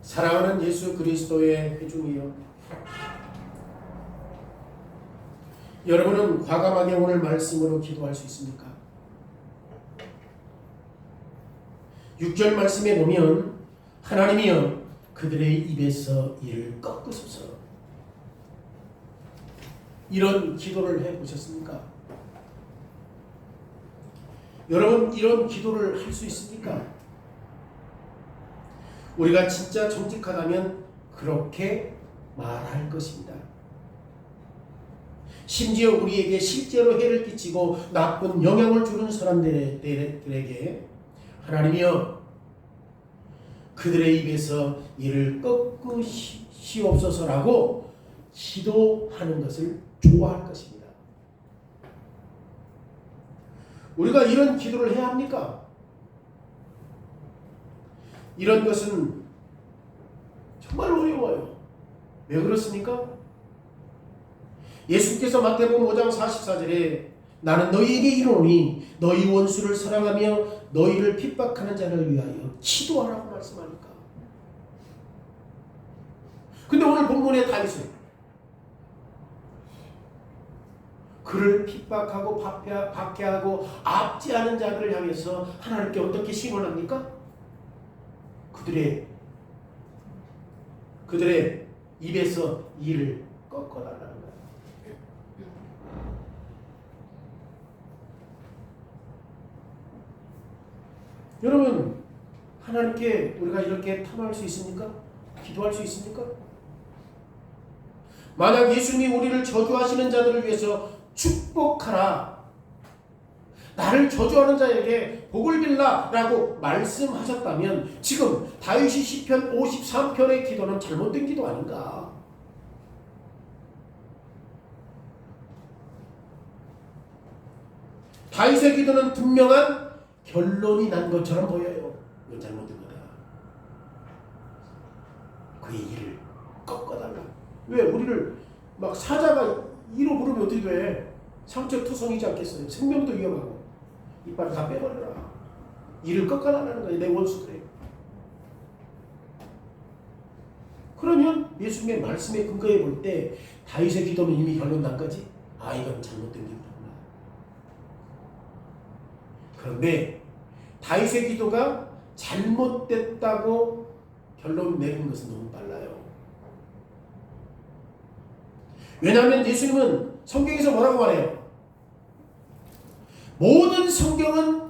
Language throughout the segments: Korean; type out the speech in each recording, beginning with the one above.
사랑하는 예수 그리스도의 회중이여, 여러분은 과감하게 오늘 말씀으로 기도할 수 있습니까? 6절 말씀에 보면 하나님이여 그들의 입에서 이를 꺾으소서, 이런 기도를 해보셨습니까? 여러분 이런 기도를 할 수 있습니까? 우리가 진짜 정직하다면 그렇게 말할 것입니다. 심지어 우리에게 실제로 해를 끼치고 나쁜 영향을 주는 사람들에게 하나님이여 그들의 입에서 이를 꺾으시옵소서라고 기도하는 것을 좋아할 것입니다. 우리가 이런 기도를 해야 합니까? 이런 것은 정말 어려워요. 왜 그렇습니까? 예수께서 마태복음 5장 44절에 나는 너희에게 이르노니 너희 원수를 사랑하며 너희를 핍박하는 자를 위하여 기도하라고 말씀하니까. 근데 오늘 본문에 다윗은 그를 핍박하고 박해하고 압제하는 자들을 향해서 하나님께 어떻게 신원합니까? 그들의 입에서 이를 꺾어달라는 거예요. 여러분 하나님께 우리가 이렇게 탐할 수 있습니까? 기도할 수 있습니까? 만약 예수님이 우리를 저주하시는 자들을 위해서 축복하라, 나를 저주하는 자에게 복을 빌라 라고 말씀하셨다면 지금 다윗이 시편 53편의 기도는 잘못된 기도 아닌가? 다윗의 기도는 분명한 결론이 난 것처럼 보여요. 이건 잘못된 거다. 그의 일을 꺾어달라. 왜? 우리를 막 사자가 이로 부르면 어떻게 돼? 상처투성이지 않겠어요? 생명도 위험하고. 이빨 다 빼버려라. 이를 꺾어달라는 거예요. 내 원수들에게. 그러면 예수님의 말씀에 근거해 볼 때 다윗의 기도는 이미 결론 난 거지? 아, 이건 잘못된 기도구나. 그런데 다윗의 기도가 잘못됐다고 결론 내린 것은 너무 빨라요. 왜냐하면 예수님은 성경에서 뭐라고 말해요? 모든 성경은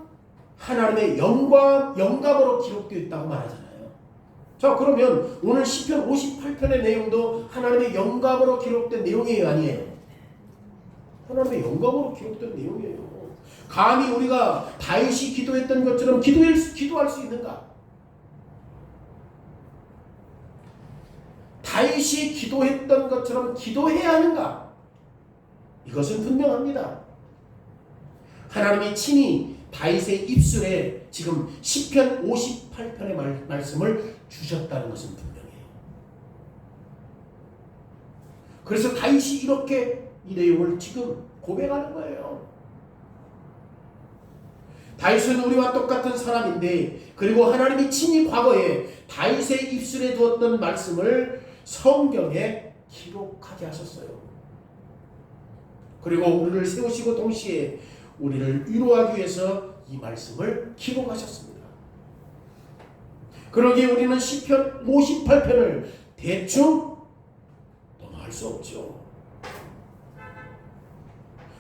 하나님의 영감으로 기록되어 있다고 말하잖아요. 자, 그러면 오늘 시편 58편의 내용도 하나님의 영감으로 기록된 내용이에요, 아니에요? 하나님의 영감으로 기록된 내용이에요. 감히 우리가 다윗이 기도했던 것처럼 기도할 수 있는가? 다윗이 기도했던 것처럼 기도해야 하는가? 이것은 분명합니다. 하나님이 친히 다윗의 입술에 지금 시편 58편의 말씀을 주셨다는 것은 분명해요. 그래서 다윗이 이렇게 이 내용을 지금 고백하는 거예요. 다윗은 우리와 똑같은 사람인데, 그리고 하나님이 친히 과거에 다윗의 입술에 두었던 말씀을 성경에 기록하게 하셨어요. 그리고 우리를 세우시고 동시에 우리를 위로하기 위해서 이 말씀을 기록하셨습니다. 그러기에 우리는 시편 58편을 대충 넘어갈 수 없죠.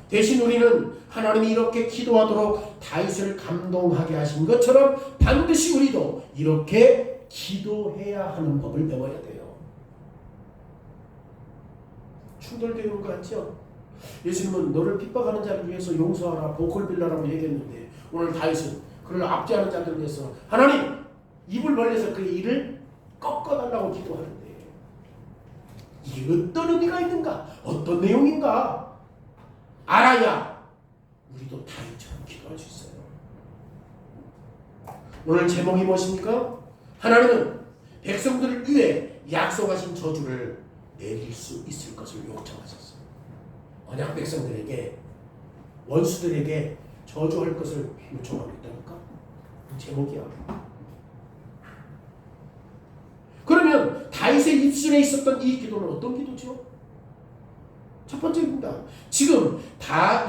대신 우리는 하나님이 이렇게 기도하도록 다윗을 감동하게 하신 것처럼 반드시 우리도 이렇게 기도해야 하는 법을 배워야 돼요. 충돌되는 것 같죠? 예수님은 너를 핍박하는 자를 위해서 용서하라, 복을 빌라라고 얘기했는데 오늘 다윗은 그를 압제하는 자들을 위해서 하나님 입을 벌려서 그의 이를 꺾어달라고 기도하는데 이게 어떤 의미가 있는가? 어떤 내용인가? 알아야 우리도 다윗처럼 기도할 수 있어요. 오늘 제목이 무엇입니까? 하나님은 백성들을 위해 약속하신 저주를 내릴 수 있을 것을 요청하셨어요. 언약 백성들에게, 원수들에게 저주할 것을 요청하고 있다니까? 제목이야. 그러면 다윗의 입술에 있었던 이 기도는 어떤 기도죠? 첫 번째입니다. 지금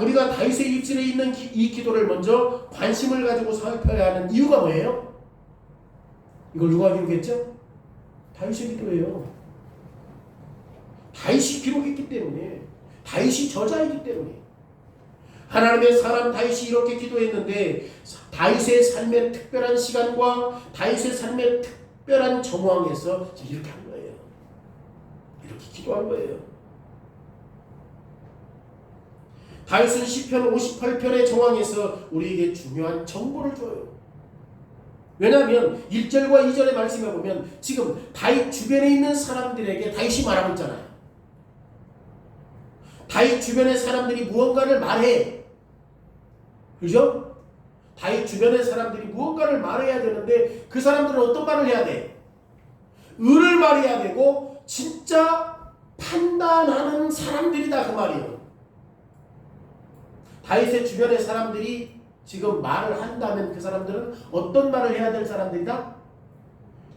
우리가 다윗의 입술에 있는 이 기도를 먼저 관심을 가지고 살펴야 하는 이유가 뭐예요? 이걸 누가 기록했죠? 다윗의 기도예요. 다윗이 기록했기 때문에, 다윗이 저자이기 때문에. 하나님의 사람 다윗이 이렇게 기도했는데 다윗의 삶의 특별한 시간과 다윗의 삶의 특별한 정황에서 이렇게 한 거예요. 이렇게 기도한 거예요. 다윗은 시편 58편의 정황에서 우리에게 중요한 정보를 줘요. 왜냐하면 1절과 2절의 말씀에 보면 지금 다윗 주변에 있는 사람들에게 다윗이 말하고 있잖아요. 다윗 주변의 사람들이 무언가를 말해. 그죠? 다윗 주변의 사람들이 무언가를 말해야 되는데 그 사람들은 어떤 말을 해야 돼? 의를 말해야 되고 진짜 판단하는 사람들이다 그 말이에요. 다윗의 주변의 사람들이 지금 말을 한다면 그 사람들은 어떤 말을 해야 될 사람들이다?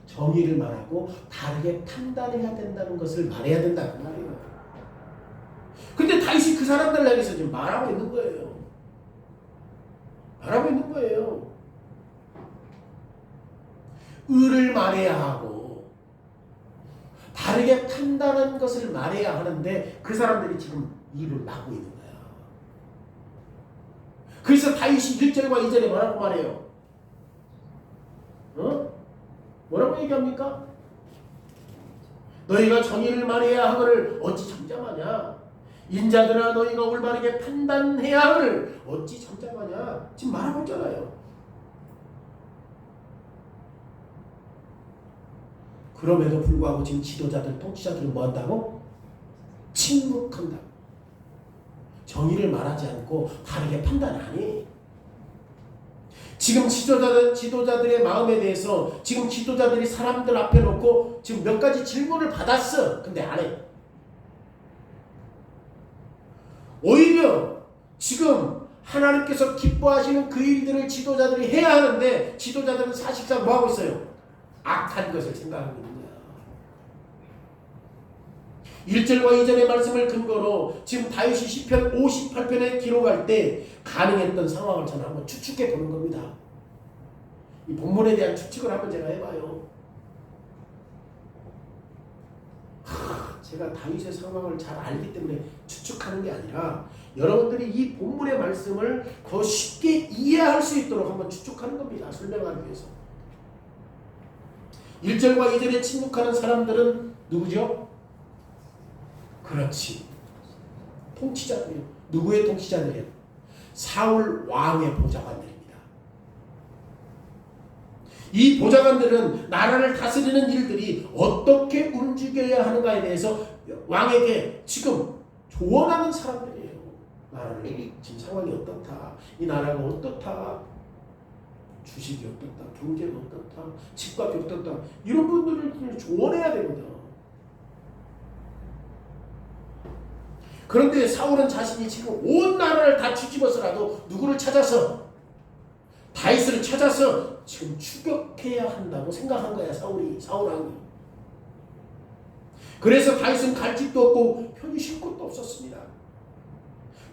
정의를 말하고 다르게 판단해야 된다는 것을 말해야 된다 그 말이에요. 근데 다윗이 그 사람들 향해서 지금 말하고 있는 거예요. 말하고 있는 거예요. 의를 말해야 하고 다르게 판단하는 것을 말해야 하는데 그 사람들이 지금 일을 막고 있는 거야. 그래서 다윗이 1절과 2절에 뭐라고 말해요? 뭐라고 얘기합니까? 너희가 정의를 말해야 하거늘 어찌 잠잠하냐? 인자들아 너희가 올바르게 판단해야 하거늘 어찌 잠잠하냐? 지금 말하고 있잖아요. 그럼에도 불구하고 지금 지도자들, 통치자들은 뭐 한다고? 침묵한다. 정의를 말하지 않고 다르게 판단 안 해. 지금 지도자들의 마음에 대해서 지금 지도자들이 사람들 앞에 놓고 지금 몇 가지 질문을 받았어. 근데 안 해. 오히려 지금 하나님께서 기뻐하시는 그 일들을 지도자들이 해야 하는데 지도자들은 사실상 뭐 하고 있어요? 악한 것을 생각하고 있는 거야. 1절과 2절의 말씀을 근거로 지금 다윗이 시편 58편에 기록할 때 가능했던 상황을 저는 한번 추측해 보는 겁니다. 이 본문에 대한 추측을 한번 제가 해봐요. 제가 다윗의 상황을 잘 알기 때문에 추측하는 게 아니라 여러분들이 이 본문의 말씀을 더 쉽게 이해할 수 있도록 한번 추측하는 겁니다. 설명하기 위해서. 1절과 2절에 침묵하는 사람들은 누구죠? 그렇지. 통치자들이요. 누구의 통치자들이요? 사울 왕의 보좌관들입니다. 이 보좌관들은 나라를 다스리는 일들이 어떻게 움직여야 하는가에 대해서 왕에게 지금 조언하는 사람들이에요. 나라를 지금 상황이 어떻다. 이 나라가 어떻다. 주식이 어떻다. 경제가 어떻다. 집값이 어떻다. 이런 분들을 조언해야 되거든. 그런데 사울은 자신이 지금 온 나라를 다 뒤집어서라도 누구를 찾아서 다윗을 찾아서 지금 추격해야 한다고 생각한 거야. 사울 왕이. 그래서 다윗은 갈 집도 없고 편히 쉴 곳도 없었습니다.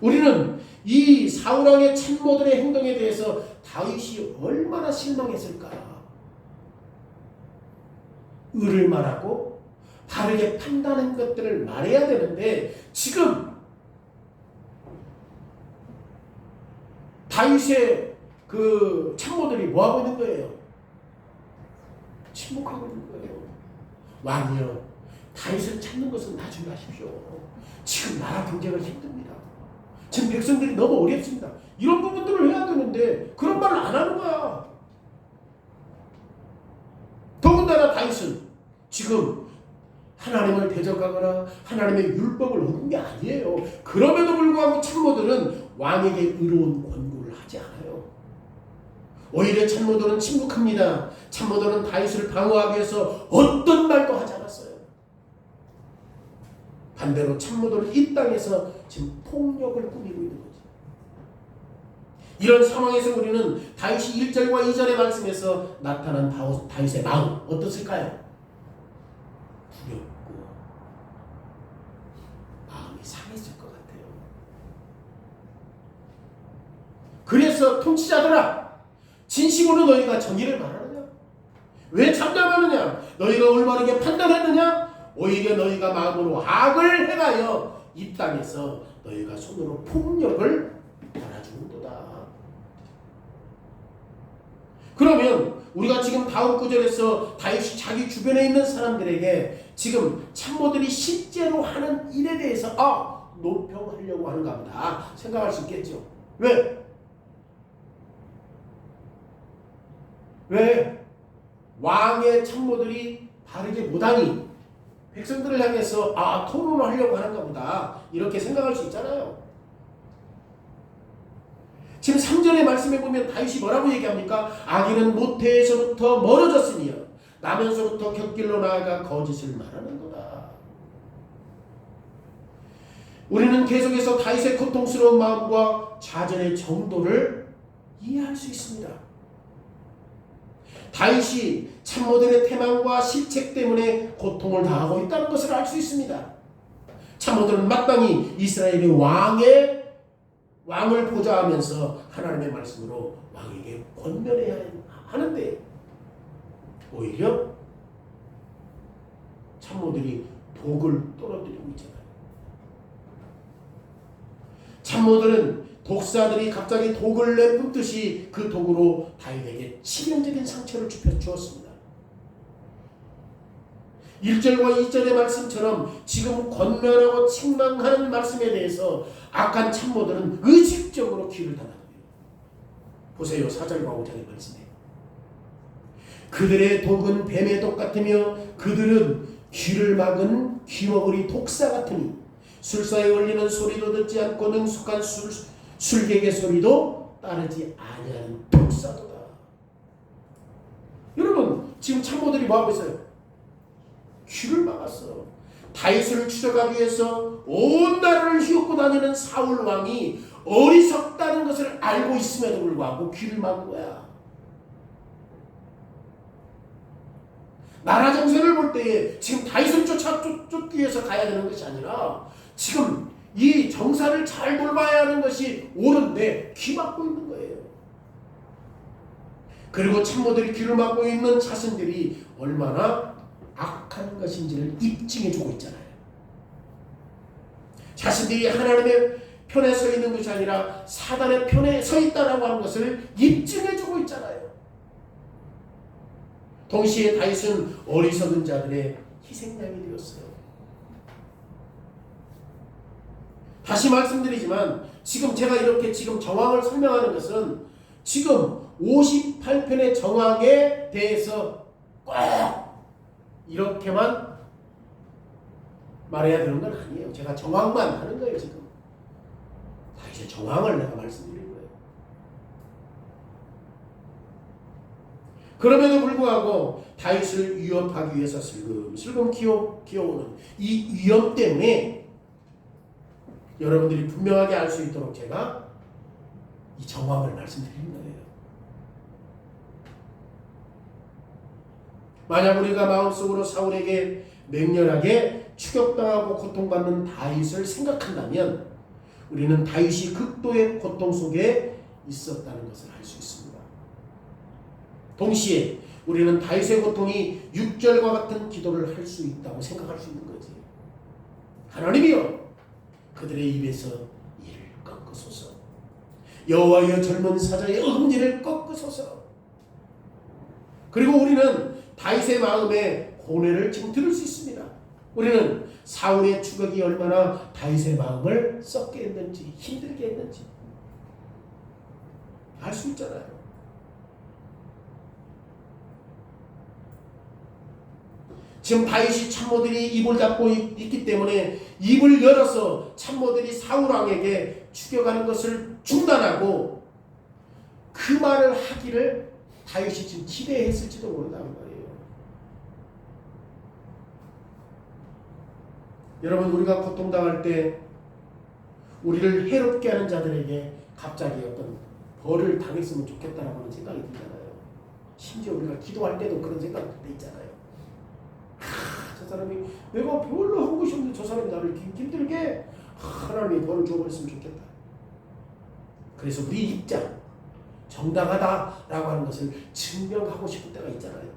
우리는 이 사울 왕의 참모들의 행동에 대해서 다윗이 얼마나 실망했을까. 의를 말하고 다르게 판단한 것들을 말해야 되는데 지금 다윗의 그 참모들이 뭐하고 있는 거예요? 침묵하고 있는 거예요. 왕이여, 다윗을 찾는 것은 나중에 하십시오. 지금 나라 경제가 힘듭니다. 지금 백성들이 너무 어렵습니다. 이런 부분들을 해야 되는데 그런 말을 안 하는 거야. 더군다나 다윗은 지금 하나님을 대적하거나 하나님의 율법을 어긴 게 아니에요. 그럼에도 불구하고 참모들은 왕에게 의로운 권고를 하지 않아요. 오히려 참모들은 침묵합니다. 참모들은 다윗을 방어하기 위해서 어떤 말도 하지 않았어요. 반대로 참모들은 이 땅에서 지금 폭력을 꾸미고 있는 거죠. 이런 상황에서 우리는 다윗이 1절과 2절의 말씀에서 나타난 다윗의 마음 어떻을까요? 두렵고 마음이 상했을 것 같아요. 그래서 통치자들아, 진심으로 너희가 정의를 말하느냐? 왜 잠잠하느냐? 너희가 올바르게 판단했느냐? 오히려 너희가 마음으로 악을 행하여 이 땅에서 너희가 손으로 폭력을 달아주는도다. 그러면 우리가 지금 다음 구절에서 다윗이 자기 주변에 있는 사람들에게 지금 참모들이 실제로 하는 일에 대해서 논평하려고 하는가 보다 생각할 수 있겠죠. 왜? 왕의 참모들이 바르게 못하니 백성들을 향해서 토론을 하려고 하는가 보다 이렇게 생각할 수 있잖아요. 지금 3절의 말씀에 보면 다윗이 뭐라고 얘기합니까? 악인은 모태에서부터 멀어졌으며 나면서부터 곁길로 나아가 거짓을 말하는 거다. 우리는 계속해서 다윗의 고통스러운 마음과 좌절의 정도를 이해할 수 있습니다. 다윗이 참모들의 태만과 실책 때문에 고통을 당하고 있다는 것을 알 수 있습니다. 참모들은 마땅히 이스라엘의 왕을 보좌하면서 하나님의 말씀으로 왕에게 권면해야 하는데 오히려 참모들이 독을 떨어뜨리고 있잖아요. 참모들은 독사들이 갑자기 독을 내뿜듯이 그 독으로 다윗에게 치명적인 상처를 주었습니다. 1절과 2절의 말씀처럼 지금 권면하고 책망하는 말씀에 대해서 악한 참모들은 의식적으로 귀를 닫아요. 보세요. 4절과 5절의 말씀에 그들의 독은 뱀의 독 같으며 그들은 귀를 막은 귀머거리 독사 같으니 술사에 울리는 소리도 듣지 않고 능숙한 술객의 소리도 따르지 아니하는 독사도다. 여러분 지금 참모들이 뭐하고 있어요? 귀를 막았어. 다윗을 추적하기 위해서 온 나라를 휘젓고 다니는 사울 왕이 어리석다는 것을 알고 있음에도 불구하고 귀를 막은 거야. 나라 정세를 볼 때에 지금 다윗을 쫓기 위해서 가야 되는 것이 아니라 지금 이 정사를 잘 돌봐야 하는 것이 옳은데 귀 막고 있는 거예요. 그리고 참모들이 귀를 막고 있는 자신들이 얼마나 악한 것인지를 입증해주고 있잖아요. 자신들이 하나님의 편에 서 있는 것이 아니라 사단의 편에 서 있다라고 하는 것을 입증해주고 있잖아요. 동시에 다윗은 어리석은 자들의 희생양이 되었어요. 다시 말씀드리지만 지금 제가 이렇게 지금 정황을 설명하는 것은 지금 58편의 정황에 대해서 꼭 이렇게만 말해야 되는 건 아니에요. 제가 정황만 하는 거예요. 지금 다윗의 정황을 내가 말씀드리는 거예요. 그럼에도 불구하고 다윗을 위협하기 위해서 슬금 기어오는 이 위협 때문에 여러분들이 분명하게 알 수 있도록 제가 이 정황을 말씀드리는 거예요. 만약 우리가 마음속으로 사울에게 맹렬하게 추격당하고 고통받는 다윗을 생각한다면 우리는 다윗이 극도의 고통 속에 있었다는 것을 알 수 있습니다. 동시에 우리는 다윗의 고통이 6절과 같은 기도를 할 수 있다고 생각할 수 있는 거지. 하나님이여 그들의 입에서 이를 꺾으소서. 여호와여 젊은 사자의 어금니를 꺾으소서. 그리고 우리는 다윗의 마음의 고뇌를 지금 들을 수 있습니다. 우리는 사울의 추격이 얼마나 다윗의 마음을 썩게 했는지 힘들게 했는지 알 수 있잖아요. 지금 다윗이 참모들이 입을 닫고 있기 때문에 입을 열어서 참모들이 사울 왕에게 추격하는 것을 중단하고 그 말을 하기를 다윗이 지금 기대했을지도 모른다는 말이에요. 여러분 우리가 고통당할 때 우리를 해롭게 하는 자들에게 갑자기 어떤 벌을 당했으면 좋겠다라고 하는 생각이 들잖아요. 심지어 우리가 기도할 때도 그런 생각이 있잖아요. 저 저 사람이 내가 별로 한 것이 없는데 저 사람이 나를 힘들게 하나님이 벌을 줘버렸으면 좋겠다. 그래서 우리 입장 정당하다라고 하는 것을 증명하고 싶을 때가 있잖아요.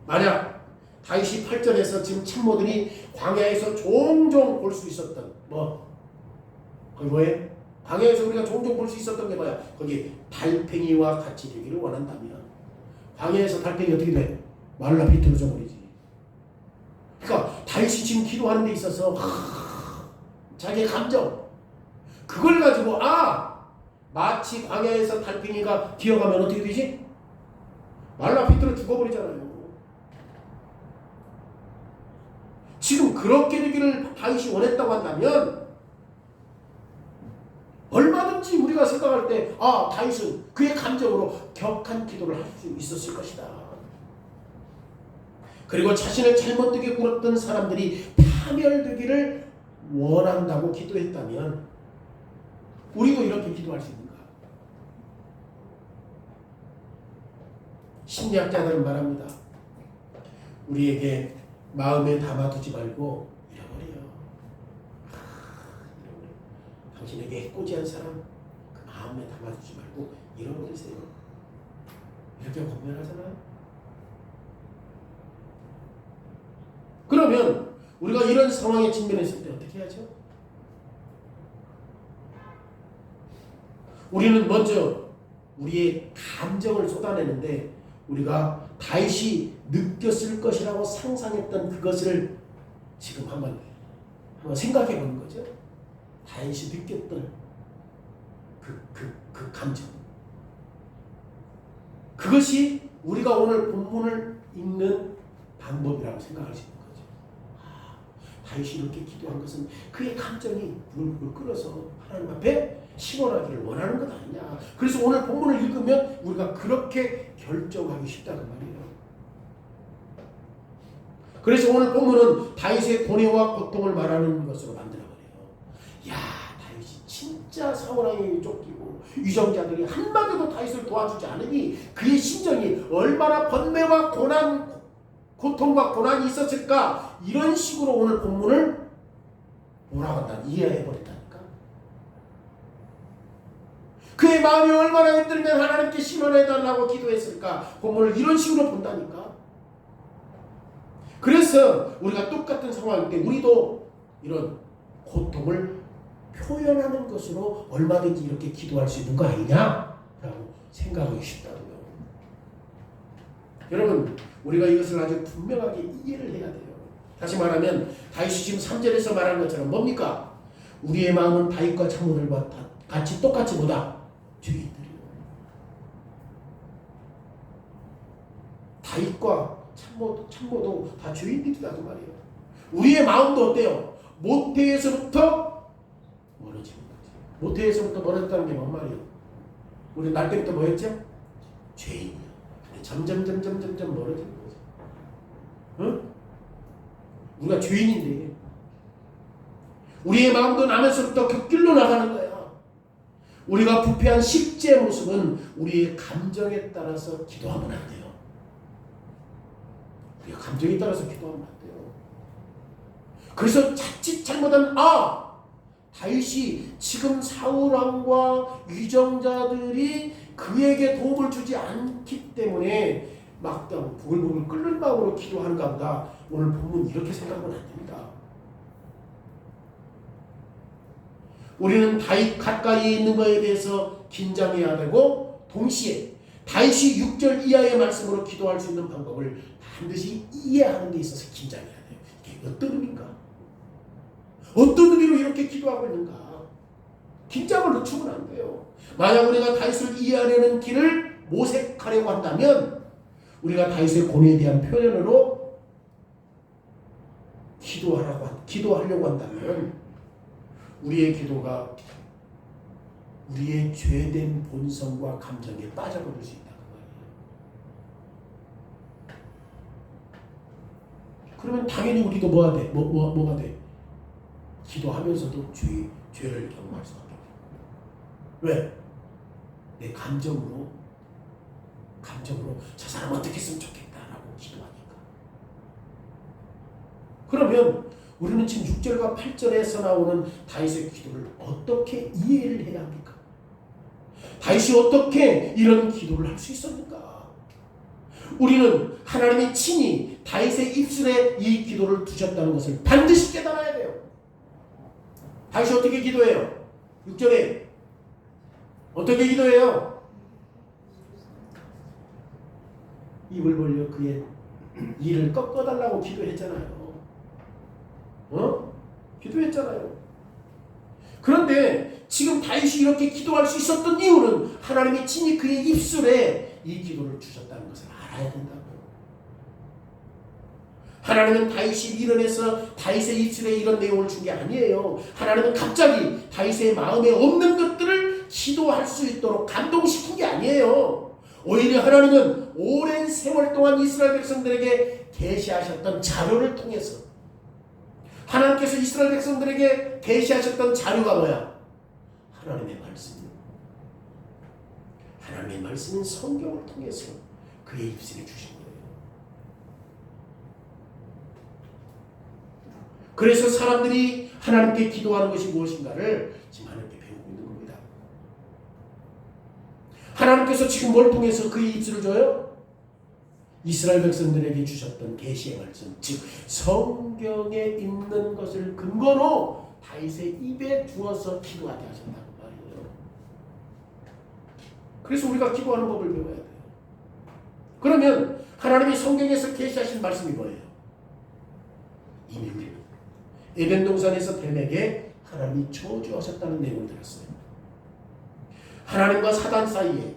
만약 다윗이 8절에서 지금 참모들이 광야에서 종종 볼 수 있었던 거기 뭐예요? 광야에서 우리가 종종 볼 수 있었던 게 뭐야? 거기 달팽이와 같이 되기를 원한다면 광야에서 달팽이 어떻게 돼? 말라 비틀어져 버리지. 그러니까 다윗이 지금 기도하는 데 있어서 자기의 감정 그걸 가지고 마치 광야에서 달팽이가 기어가면 어떻게 되지? 말라 비틀어 죽어버리잖아요. 지금 그렇게 되기를 다윗이 원했다고 한다면 얼마든지 우리가 생각할 때 다윗은 그의 감정으로 격한 기도를 할 수 있었을 것이다. 그리고 자신을 잘못되게 굴었던 사람들이 파멸되기를 원한다고 기도했다면 우리도 이렇게 기도할 수 있는가? 심리학자들은 말합니다. 우리에게 마음에 담아두지 말고 잃어버려. 당신에게 해코지한 사람 그 마음에 담아두지 말고 잃어버리세요. 이렇게 권면하잖아요. 그러면 우리가 이런 상황에 직면했을 때 어떻게 하죠? 우리는 먼저 우리의 감정을 쏟아내는데 우리가 다윗이 느꼈을 것이라고 상상했던 그것을 지금 한번 생각해 보는 거죠. 다윗이 느꼈던 그 감정. 그것이 우리가 오늘 본문을 읽는 방법이라고 생각할 수 있는 거죠. 다윗이 이렇게 기도한 것은 그의 감정이 불불 끓어서 하나님 앞에 신원하기를 원하는 것 아니냐. 그래서 오늘 본문을 읽으면 우리가 그렇게 결정하기 쉽다는 말이에요. 그래서 오늘 본문은 다윗의 고뇌와 고통을 말하는 것으로 만들어버려요. 다윗이 진짜 사울왕에게 쫓기고 위정자들이 한마디도 다윗을 도와주지 않으니 그의 심정이 얼마나 번뇌와 고통과 고난이 있었을까. 이런 식으로 오늘 본문을 뭐라고 한다? 이해해버린다니까. 그의 마음이 얼마나 힘들면 하나님께 신원해달라고 기도했을까. 본문을 이런 식으로 본다니까. 그래서 우리가 똑같은 상황일 때 우리도 이런 고통을 표현하는 것으로 얼마든지 이렇게 기도할 수 있는 거 아니냐라고 생각하기 쉽다고요. 여러분, 우리가 이것을 아주 분명하게 이해를 해야 돼요. 다시 말하면 다윗이 지금 3절에서 말한 것처럼 뭡니까? 우리의 마음은 다윗과 참모들과 같이 똑같이 죄인들이요. 다윗과 참모도 다 죄인들이다 그 말이에요. 우리의 마음도 어때요? 모태에서부터 멀어지는 거지. 모태에서부터 멀어졌다는 게 뭔 말이에요? 우리 날 때부터 뭐였죠? 죄인이요. 근데 점점 멀어지는 거지. 응? 우리가 죄인인데 우리의 마음도 나면서부터 그 길로 나가는 거야. 우리가 부패한 실제 모습은 우리의 감정에 따라서 기도하면 안 돼요. 우리가 감정에 따라서 기도하면 안 돼요. 그래서 자칫 잘못하면 다윗이 지금 사울왕과 위정자들이 그에게 도움을 주지 않기 때문에 막 부글부글 끓는 마음으로 기도하는가 보다. 오늘 본문 이렇게 생각하면 안 됩니다. 우리는 다윗 가까이에 있는 것에 대해서 긴장해야 되고 동시에 다윗이 6절 이하의 말씀으로 기도할 수 있는 방법을 반드시 이해하는 데 있어서 긴장해야 돼요. 이게 어떤 의미인가? 어떤 의미로 이렇게 기도하고 있는가? 긴장을 늦추면 안 돼요. 만약 우리가 다윗을 이해하려는 길을 모색하려고 한다면 우리가 다윗의 고뇌에 대한 표현으로 기도하려고 한다면 우리의 기도가 우리의 죄된 본성과 감정에 빠져버릴 수 있다는 거예요. 그러면 당연히 우리도 뭐가 돼? 기도하면서도 죄를 경험할 수밖에 없어요. 왜? 내 감정으로 저 사람 어떻게 했으면 좋겠다라고 기도하니까. 그러면 우리는 지금 6절과 8절에서 나오는 다윗의 기도를 어떻게 이해를 해야 합니까? 다윗이 어떻게 이런 기도를 할 수 있었는가? 우리는 하나님이 친히 다윗의 입술에 이 기도를 두셨다는 것을 반드시 깨달아야 돼요. 다윗이 어떻게 기도해요? 6절에 어떻게 기도해요? 입을 벌려 그의 이를 꺾어달라고 기도했잖아요. 기도했잖아요. 그런데 지금 다윗이 이렇게 기도할 수 있었던 이유는 하나님이 친히 그의 입술에 이 기도를 주셨다는 것을 알아야 된다고요. 하나님은 다윗이 밀어내서 다윗의 입술에 이런 내용을 준 게 아니에요. 하나님은 갑자기 다윗의 마음에 없는 것들을 기도할 수 있도록 감동시킨 게 아니에요. 오히려 하나님은 오랜 세월 동안 이스라엘 백성들에게 계시하셨던 자료를 통해서 하나님께서 이스라엘 백성들에게 계시하셨던 자료가 뭐야? 하나님의 말씀이에요. 하나님의 말씀은 성경을 통해서 그의 입술에 주신 거예요. 그래서 사람들이 하나님께 기도하는 것이 무엇인가를 지금 하나님께 배우고 있는 겁니다. 하나님께서 지금 뭘 통해서 그의 입술을 줘요? 이스라엘 백성들에게 주셨던 계시의 말씀, 즉 성경에 있는 것을 근거로 다윗의 입에 두어서 기도하게 하셨다고 말이에요. 그래서 우리가 기도하는 법을 배워야 돼요. 그러면 하나님이 성경에서 계시하신 말씀이 뭐예요? 이미 우리는 에덴 동산에서 뱀에게 하나님이 저주하셨다는 내용을 들었어요. 하나님과 사단 사이에,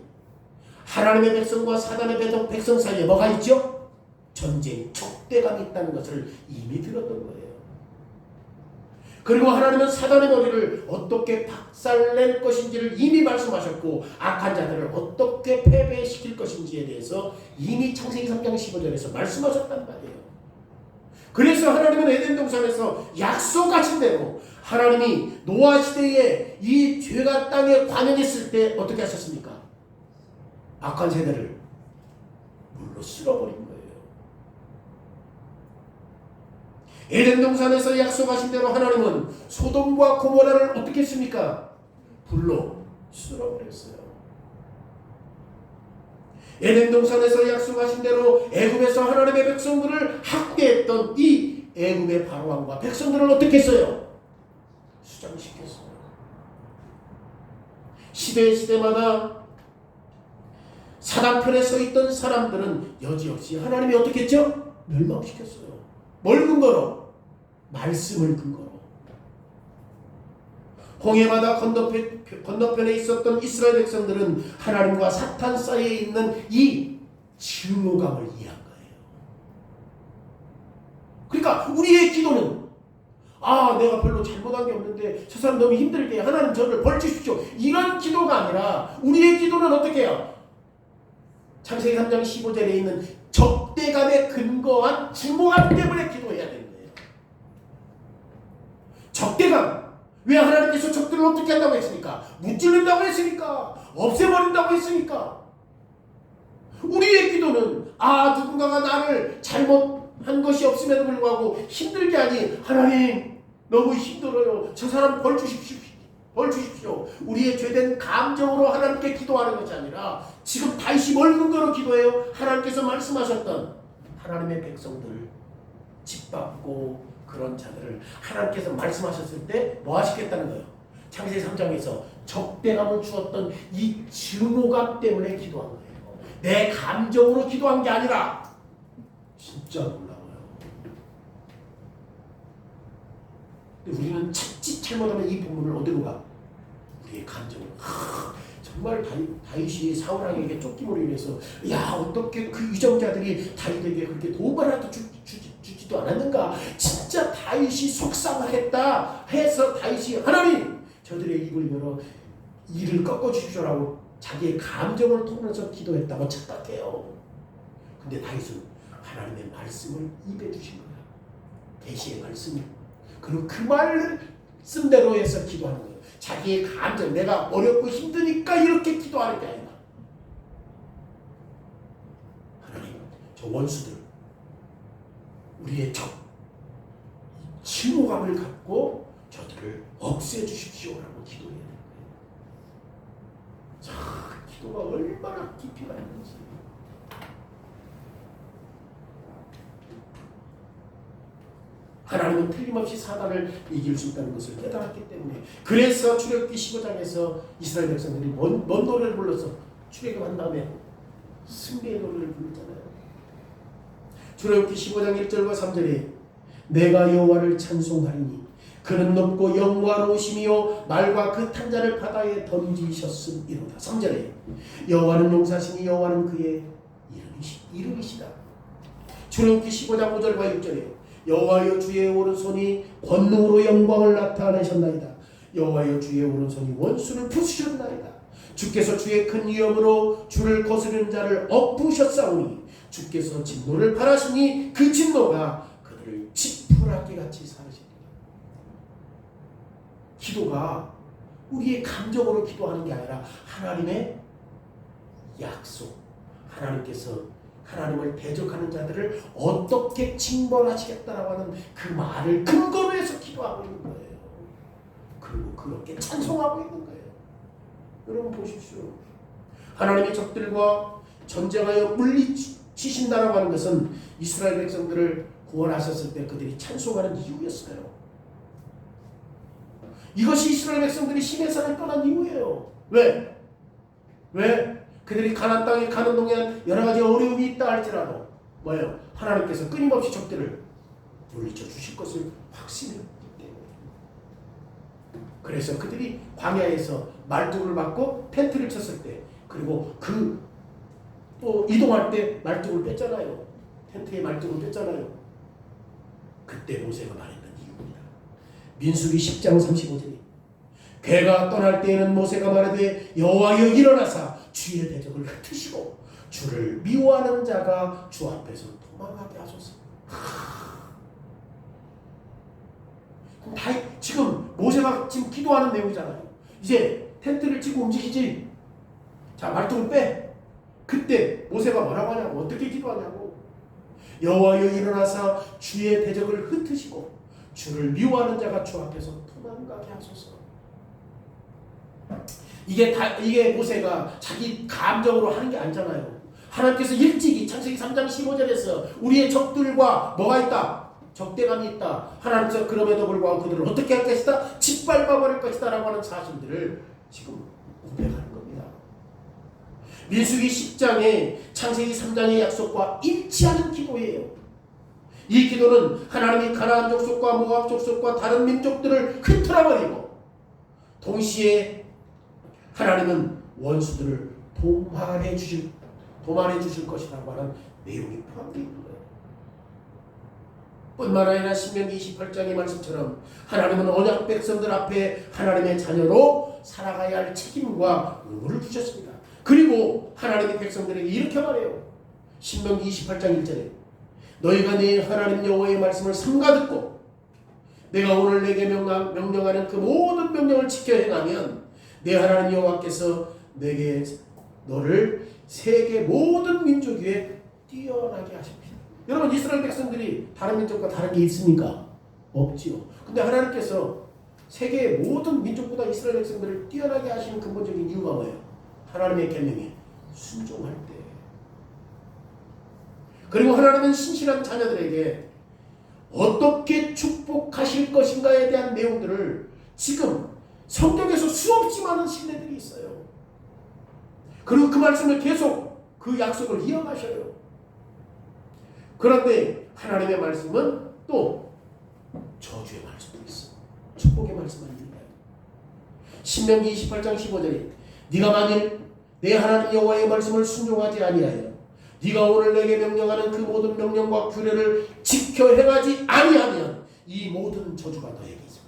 하나님의 백성과 사단의 백성 사이에 뭐가 있죠? 전쟁, 적대감이 있다는 것을 이미 들었던 거예요. 그리고 하나님은 사단의 머리를 어떻게 박살낼 것인지를 이미 말씀하셨고 악한 자들을 어떻게 패배시킬 것인지에 대해서 이미 창세기 3장 15절에서 말씀하셨단 말이에요. 그래서 하나님은 에덴 동산에서 약속하신 대로 하나님이 노아 시대에 이 죄가 땅에 관영했을 때 어떻게 하셨습니까? 악한 세대를 물로 쓸어버린 거예요. 에덴 동산에서 약속하신 대로 하나님은 소돔과 고모라를 어떻게 했습니까? 불로 쓸어버렸어요. 에덴 동산에서 약속하신 대로 애굽에서 하나님의 백성들을 학대했던 이 애굽의 바로왕과 백성들을 어떻게 했어요? 수장시켰어요. 시대마다 사단 편에 서 있던 사람들은 여지없이 하나님이 어떻게 했죠? 멸망시켰어요. 뭘 근거로? 말씀을 근거로. 홍해바다 건너편에 있었던 이스라엘 백성들은 하나님과 사탄 사이에 있는 이 증오감을 이해한 거예요. 그러니까 우리의 기도는 내가 별로 잘못한 게 없는데 저 사람 너무 힘들게 하나님 저를 벌 주십시오. 이런 기도가 아니라 우리의 기도는 어떻게 해요? 창세기 3장 15절에 있는 적대감에 근거한 증오감 때문에 기도해야 되는 거예요. 적대감. 왜 하나님께서 적들을 어떻게 한다고 했습니까? 무찌른다고 했으니까. 없애버린다고 했으니까. 우리의 기도는 누군가가 나를 잘못한 것이 없음에도 불구하고 힘들게 하니 하나님 너무 힘들어요. 저 사람 벌 주십시오. 우리의 죄된 감정으로 하나님께 기도하는 것이 아니라 지금 다시 뭘 근거로 기도해요? 하나님께서 말씀하셨던 하나님의 백성들을 짓밟고 그런 자들을 하나님께서 말씀하셨을 때 뭐 하시겠다는 거예요? 창세기 3장에서 적대감을 주었던 이 증오감 때문에 기도한 거예요. 내 감정으로 기도한 게 아니라. 진짜 놀라워요. 근데 우리는 자칫 잘못하면 이 부분을 어디로 가? 우리의 감정으로. 정말 다윗이 사울왕에게 쫓김으로 인해서 어떻게 그 유정자들이 다윗에게 그렇게 도발하도 주지도 않았는가. 진짜 다윗이 속상하겠다 해서 다윗이 하나님 저들의 입을 열어 이를 꺾어주십시오라고 자기의 감정을 통해서 기도했다고 착각해요. 근데 다윗은 하나님의 말씀을 입에 주신 거야. 계시의 말씀을. 그리고 그 말씀대로 해서 기도하는 거예요. 자기의 감정, 내가 어렵고 힘드니까 이렇게 기도하는 게 아니라 하나님, 저 원수들, 우리의 적, 증오감을 갖고 저들을 없애 주십시오라고 기도해야 돼요. 자, 기도가 얼마나 깊이가 있는지. 하나님은 틀림없이 사단을 이길 수 있다는 것을 깨달았기 때문에, 그래서 출애굽기 15장에서 이스라엘 백성들이 뭔 노래를 불러서 출애굽한 다음에 승리의 노래를 부르잖아요. 출애굽기 15장 1절과 3절에 내가 여호와를 찬송하리니 그는 높고 영광로우시며 말과 그 탄자를 바다에 던지셨음이로다. 3절에 여호와는 용사시니 여호와는 그의 이름이시다. 출애굽기 15장 5절과 6절에 여호와여 주의 오른손이 권능으로 영광을 나타내셨나이다. 여호와여 주의 오른손이 원수를 부수셨나이다. 주께서 주의 큰 위엄으로 주를 거스르는 자를 엎으셨사오니 주께서 진노를 바라시니 그 진노가 그들을 지푸라기 같이 사르시니라. 기도가 우리의 감정으로 기도하는 게 아니라 하나님의 약속, 하나님께서 하나님을 대적하는 자들을 어떻게 징벌하시겠다라고 하는 그 말을 근거로 해서 기도하고 있는 거예요. 그리고 그렇게 찬송하고 있는 거예요. 여러분 보십시오. 하나님의 적들과 전쟁하여 물리치신다라고 하는 것은 이스라엘 백성들을 구원하셨을 때 그들이 찬송하는 이유였어요. 이것이 이스라엘 백성들이 시내산을 떠난 이유예요. 왜? 그들이 가나안 땅에 가는 동안 여러 가지 어려움이 있다 할지라도 뭐예요? 하나님께서 끊임없이 적들을 물리쳐 주실 것을 확신했기 때문에. 그래서 그들이 광야에서 말뚝을 맞고 텐트를 쳤을 때, 그리고 또 이동할 때 말뚝을 뺐잖아요. 텐트에 말뚝을 뺐잖아요. 그때 모세가 말했던 이유입니다. 민수기 10장 35절에 괴가 떠날 때에는 모세가 말하되 여호와여 일어나사 주의 대적을 흩으시고 주를 미워하는 자가 주 앞에서 도망하게 하소서. 그럼 지금 모세가 지금 기도하는 내용이잖아요. 이제 텐트를 치고 움직이지. 자, 말뚝을 빼. 그때 모세가 뭐라고 하냐고, 어떻게 기도하냐고. 여호와여 일어나사 주의 대적을 흩으시고 주를 미워하는 자가 주 앞에서 도망가게 하소서. 이게 모세가 자기 감정으로 하는 게 아니잖아요. 하나님께서 일찍이 창세기 3장 15절에서 우리의 적들과 뭐가 있다? 적대감이 있다. 하나님께서 그럼에도 불구하고 그들을 어떻게 할 것이다? 짓밟아 버릴 것이다 라고 하는 사실들을 지금 고백하는 겁니다. 민수기 10장에 창세기 3장의 약속과 일치하는 기도예요. 이 기도는 하나님이 가나안 족속과 모압 족속과 다른 민족들을 흩어버리고 동시에 하나님은 원수들을 도말해 주실 것이라고 하는 내용이 포함되어 있는 거예요. 뿐만 아니라 신명기 28장의 말씀처럼 하나님은 언약 백성들 앞에 하나님의 자녀로 살아가야 할 책임과 의무를 주셨습니다. 그리고 하나님의 백성들에게 이렇게 말해요. 신명기 28장 1절에 너희가 네 하나님 여호와의 말씀을 삼가 듣고 내가 오늘 내게 명령하는 그 모든 명령을 지켜 행하면 내 하나님 여호와께서 내게 너를 세계 모든 민족 위에 뛰어나게 하십니다. 여러분, 이스라엘 백성들이 다른 민족과 다른 게 있습니까? 없지요. 근데 하나님께서 세계의 모든 민족보다 이스라엘 백성들을 뛰어나게 하시는 근본적인 이유가 뭐예요? 하나님의 계명에 순종할 때. 그리고 하나님은 신실한 자녀들에게 어떻게 축복하실 것인가에 대한 내용들을 지금 성경에서 수없이 많은 신뢰들이 있어요. 그리고 그 말씀을 계속 그 약속을 이어가셔요. 그런데 하나님의 말씀은 또 저주의 말씀도 있어. 축복의 말씀 아닙니다. 신명기 28장 15절에 네가 만일 내 하나님 여호와의 말씀을 순종하지 아니하여 네가 오늘 내게 명령하는 그 모든 명령과 규례를 지켜 행하지 아니하면 이 모든 저주가 너에게 있습니다.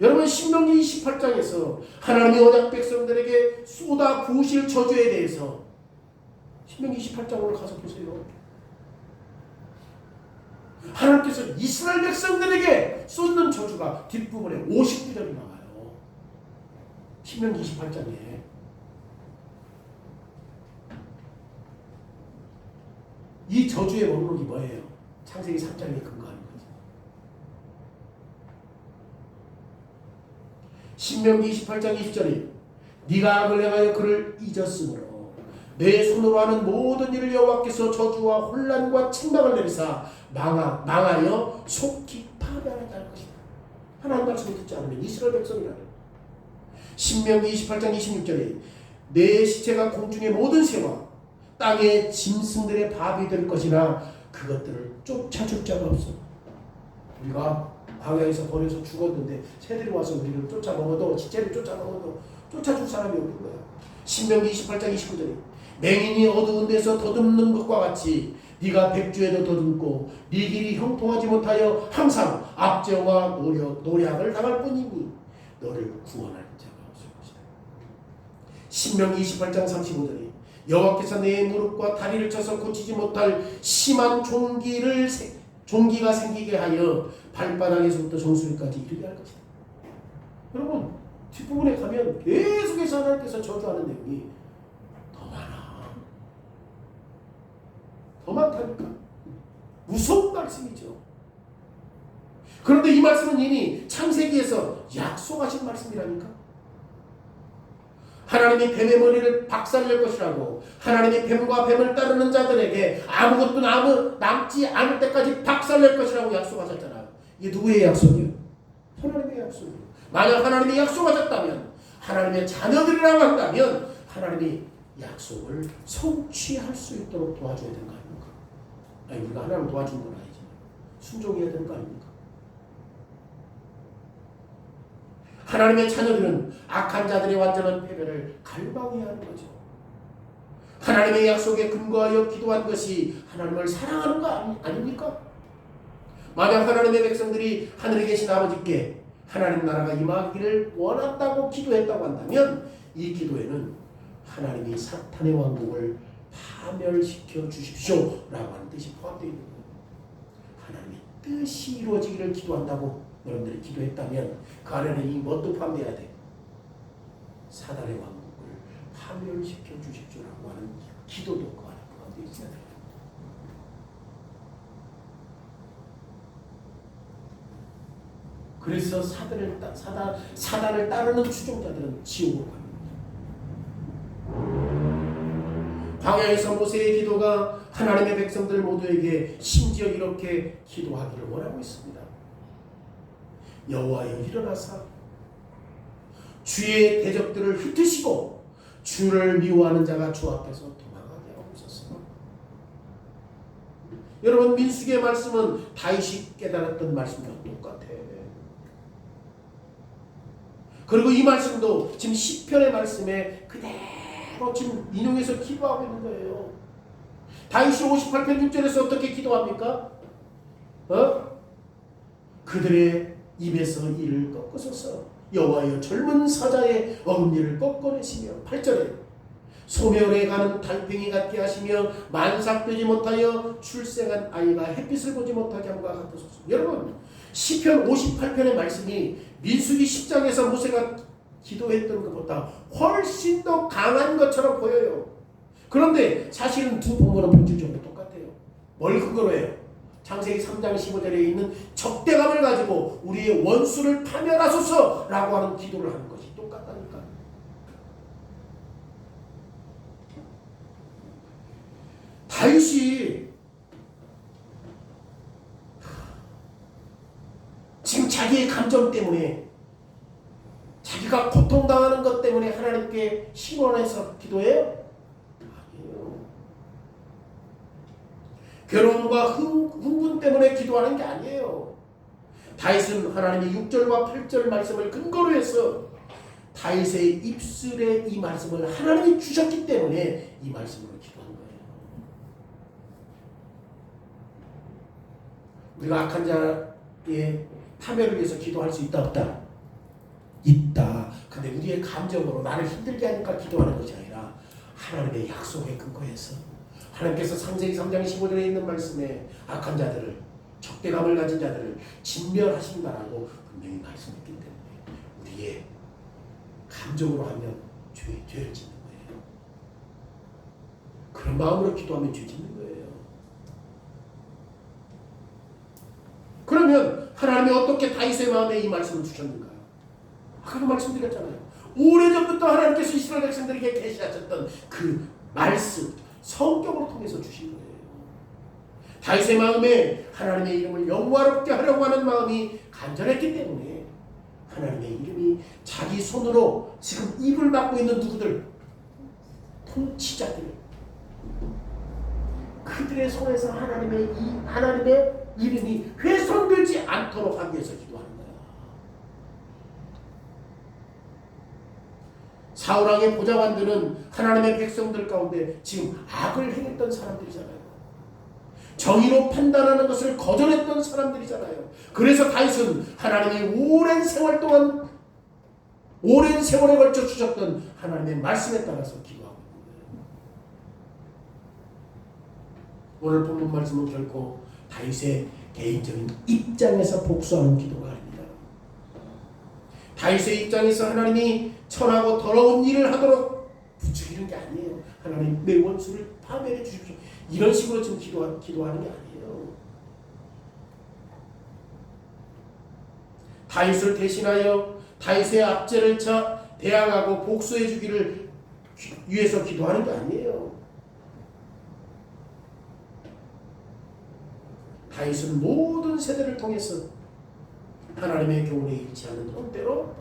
여러분, 신명기 28장에서 하나님의 언약 백성들에게 쏟아 부으실 저주에 대해서 신명기 28장으로 가서 보세요. 하나님께서 이스라엘 백성들에게 쏟는 저주가 뒷부분에 59절이 나와요. 신명기 28장에. 이 저주의 목록이 뭐예요? 창세기 3장에 근거하는 거죠. 신명기 28장 20절에 네가 악을 행하여 그를 잊었으므로 내 손으로 하는 모든 일을 여호와께서 저주와 혼란과 책망을 내리사 망하여 속히 파멸하다는 것이다. 하나님 말씀을 듣지 않으면 이스라엘 백성이라는. 신명기 28장 26절에 내 시체가 공중의 모든 새와 땅의 짐승들의 밥이 될 것이나 그것들을 쫓아줄 자가 없어. 우리가 광야에서 버려서 죽었는데 새들이 와서 우리를 쫓아 먹어도, 시체를 쫓아 먹어도 쫓아줄 사람이 없는 거야. 신명기 28장 29절에 맹인이 어두운 데서 더듬는 것과 같이 네가 백주에도 더듬고 네 길이 형통하지 못하여 항상 압제와 노략을 당할 뿐이니 너를 구원할 자가 없을 것이다. 신명기 28장 35절에 여호와께서 내 무릎과 다리를 쳐서 고치지 못할 심한 종기가 생기게 하여 발바닥에서부터 정수리까지 이르게 할 것이다. 여러분 뒷부분에 가면 계속해서 하나님께서 저주하는 내용이 더 많아. 더 많다니까. 무서운 말씀이죠. 그런데 이 말씀은 이미 창세기에서 약속하신 말씀이라니까. 하나님이 뱀의 머리를 박살낼 것이라고, 하나님이 뱀과 뱀을 따르는 자들에게 아무것도 남지 않을 때까지 박살낼 것이라고 약속하셨잖아요. 이게 누구의 약속이에요? 하나님의 약속이에요. 만약 하나님이 약속하셨다면, 하나님의 자녀들이라고 한다면 하나님이 약속을 성취할 수 있도록 도와줘야 되는 거 아닙니까? 아니, 우리가 하나님을 도와주는 건 아니지. 순종해야 되는 거 아닙니까? 하나님의 자녀들은 악한 자들의 완전한 패배를 갈망해야 하는 거죠. 하나님의 약속에 근거하여 기도한 것이 하나님을 사랑하는 거 아닙니까? 만약 하나님의 백성들이 하늘에 계신 아버지께 하나님 나라가 임하기를 원한다고 기도했다고 한다면 이 기도에는 하나님이 사탄의 왕국을 파멸시켜 주십시오 라고 하는 뜻이 포함되어 있는 거예요. 하나님의 뜻이 이루어지기를 기도한다고 여러분들이 기도했다면 그 안에는 이 뭣도 포함되어야 돼. 사단의 왕국을 파멸시켜 주십시오라고 하는 기도도 그 안에 포함되어 있어야 돼요. 그래서 사단을 따르는 추종자들은 지옥으로 갑니다. 광야에서 모세의 기도가 하나님의 백성들 모두에게 심지어 이렇게 기도하기를 원하고 있습니다. 여호와여 일어나사 주의 대적들을 흩으시고 주를 미워하는 자가 주 앞에서 도망하게 하옵소서. 여러분 민수기의 말씀은 다윗이 깨달았던 말씀과 똑같아. 그리고 이 말씀도 지금 시편의 말씀에 그대로 지금 인용해서 기도하고 있는 거예요. 다윗이 58편 6절에서 어떻게 기도합니까? 그들의 입에서 이를 꺾으소서. 여호와여 젊은 사자의 어금니를 꺾어내시며 8절에 소멸해 가는 달팽이 같게 하시며 만삭되지 못하여 출생한 아이가 햇빛을 보지 못하게 함과 같으소서. 여러분 시편 58편의 말씀이 민수기 10장에서 모세가 기도했던 것보다 훨씬 더 강한 것처럼 보여요. 그런데 사실은 두 부분은 본질적으로 똑같아요. 뭘 근거로 해요? 창세기 3장 15절에 있는 적대감을 가지고 우리의 원수를 파멸하소서라고 하는 기도를 하는 것이 똑같다니까. 다윗이 지금 자기의 감정 때문에 자기가 고통당하는 것 때문에 하나님께 신원해서 기도해요? 아니에요. 괴로움과 흥분 때문에 기도하는 게 아니에요. 다윗은 하나님의 6절과 8절 말씀을 근거로 해서 다윗의 입술에 이 말씀을 하나님이 주셨기 때문에 이 말씀으로 기도한 거예요. 우리가 악한 자의 파멸을 위해서 기도할 수 있다 없다? 있다. 근데 우리의 감정으로 나를 힘들게 하니까 기도하는 것이 아니라 하나님의 약속에 근거해서 하나님께서 창세기 3장 15절에 있는 말씀에 악한 자들을, 적대감을 가진 자들을 진멸하신다라고 분명히 말씀했기 때문에 우리의 감정으로 하면 죄를 짓는 거예요. 그런 마음으로 기도하면 죄 짓는 거예요. 하나님이 어떻게 다윗의 마음에 이 말씀을 주셨는가요? 아까도 말씀드렸잖아요. 오래전부터 하나님께서 이스라엘 백성들에게 계시하셨던 그 말씀, 성경으로 통해서 주신 거예요. 다윗의 마음에 하나님의 이름을 영화롭게 하려고 하는 마음이 간절했기 때문에 하나님의 이름이 자기 손으로 지금 입을 막고 있는 누구들, 통치자들, 그들의 손에서 하나님의 이름이 훼손되지 않도록 하기 위해서 기도하는 거야. 사울왕의 보좌관들은 하나님의 백성들 가운데 지금 악을 행했던 사람들이잖아요. 정의로 판단하는 것을 거절했던 사람들이잖아요. 그래서 다윗은 하나님이 오랜 세월에 걸쳐 주셨던 하나님의 말씀에 따라서 기도하고 있는 거예요. 오늘 본문 말씀은 결코 다윗의 개인적인 입장에서 복수하는 기도가 아닙니다. 다윗의 입장에서 하나님이 천하고 더러운 일을 하도록 부추기는 게 아니에요. 하나님 내 원수를 파멸해 주십시오. 이런 식으로 지금 기도하는 게 아니에요. 다윗을 대신하여 다윗의 압제를 대항하고 복수해 주기를 위해서 기도하는 게 아니에요. 다윗은 모든 세대를 통해서 하나님의 교훈에 일치하는 형태로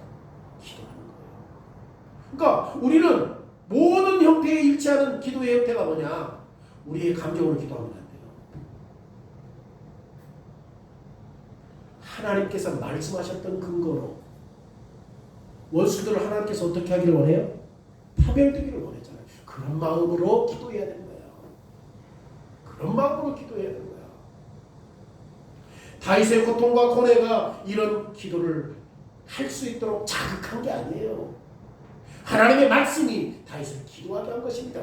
기도하는 거예요. 그러니까 우리는 모든 형태에 일치하는 기도의 형태가 뭐냐? 우리의 감정으로 기도하면 안 돼요. 하나님께서 말씀하셨던 근거로 원수들을 하나님께서 어떻게 하기를 원해요? 파멸되기를 원했잖아요. 그런 마음으로 기도해야 되는 거예요. 그런 마음으로 기도해야 되는 거예요. 다윗의 고통과 고뇌가 이런 기도를 할 수 있도록 자극한 게 아니에요. 하나님의 말씀이 다윗을 기도하게 한 것입니다.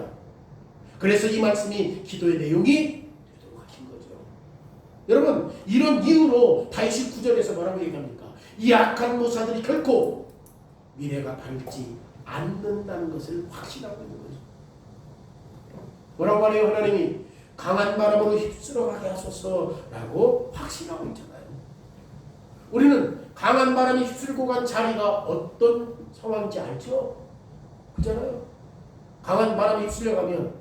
그래서 이 말씀이 기도의 내용이 되도록 하신 거죠. 여러분, 이런 이유로 다윗이 9절에서 뭐라고 얘기합니까? 이 악한 모사들이 결코 미래가 밝지 않는다는 것을 확신하고 있는 거죠. 뭐라고 하네요? 하나님이 강한 바람으로 휩쓸어가게 하소서라고 확신하고 있잖아요. 우리는 강한 바람이 휩쓸고 간 자리가 어떤 상황인지 알죠? 그잖아요. 강한 바람이 휩쓸려가면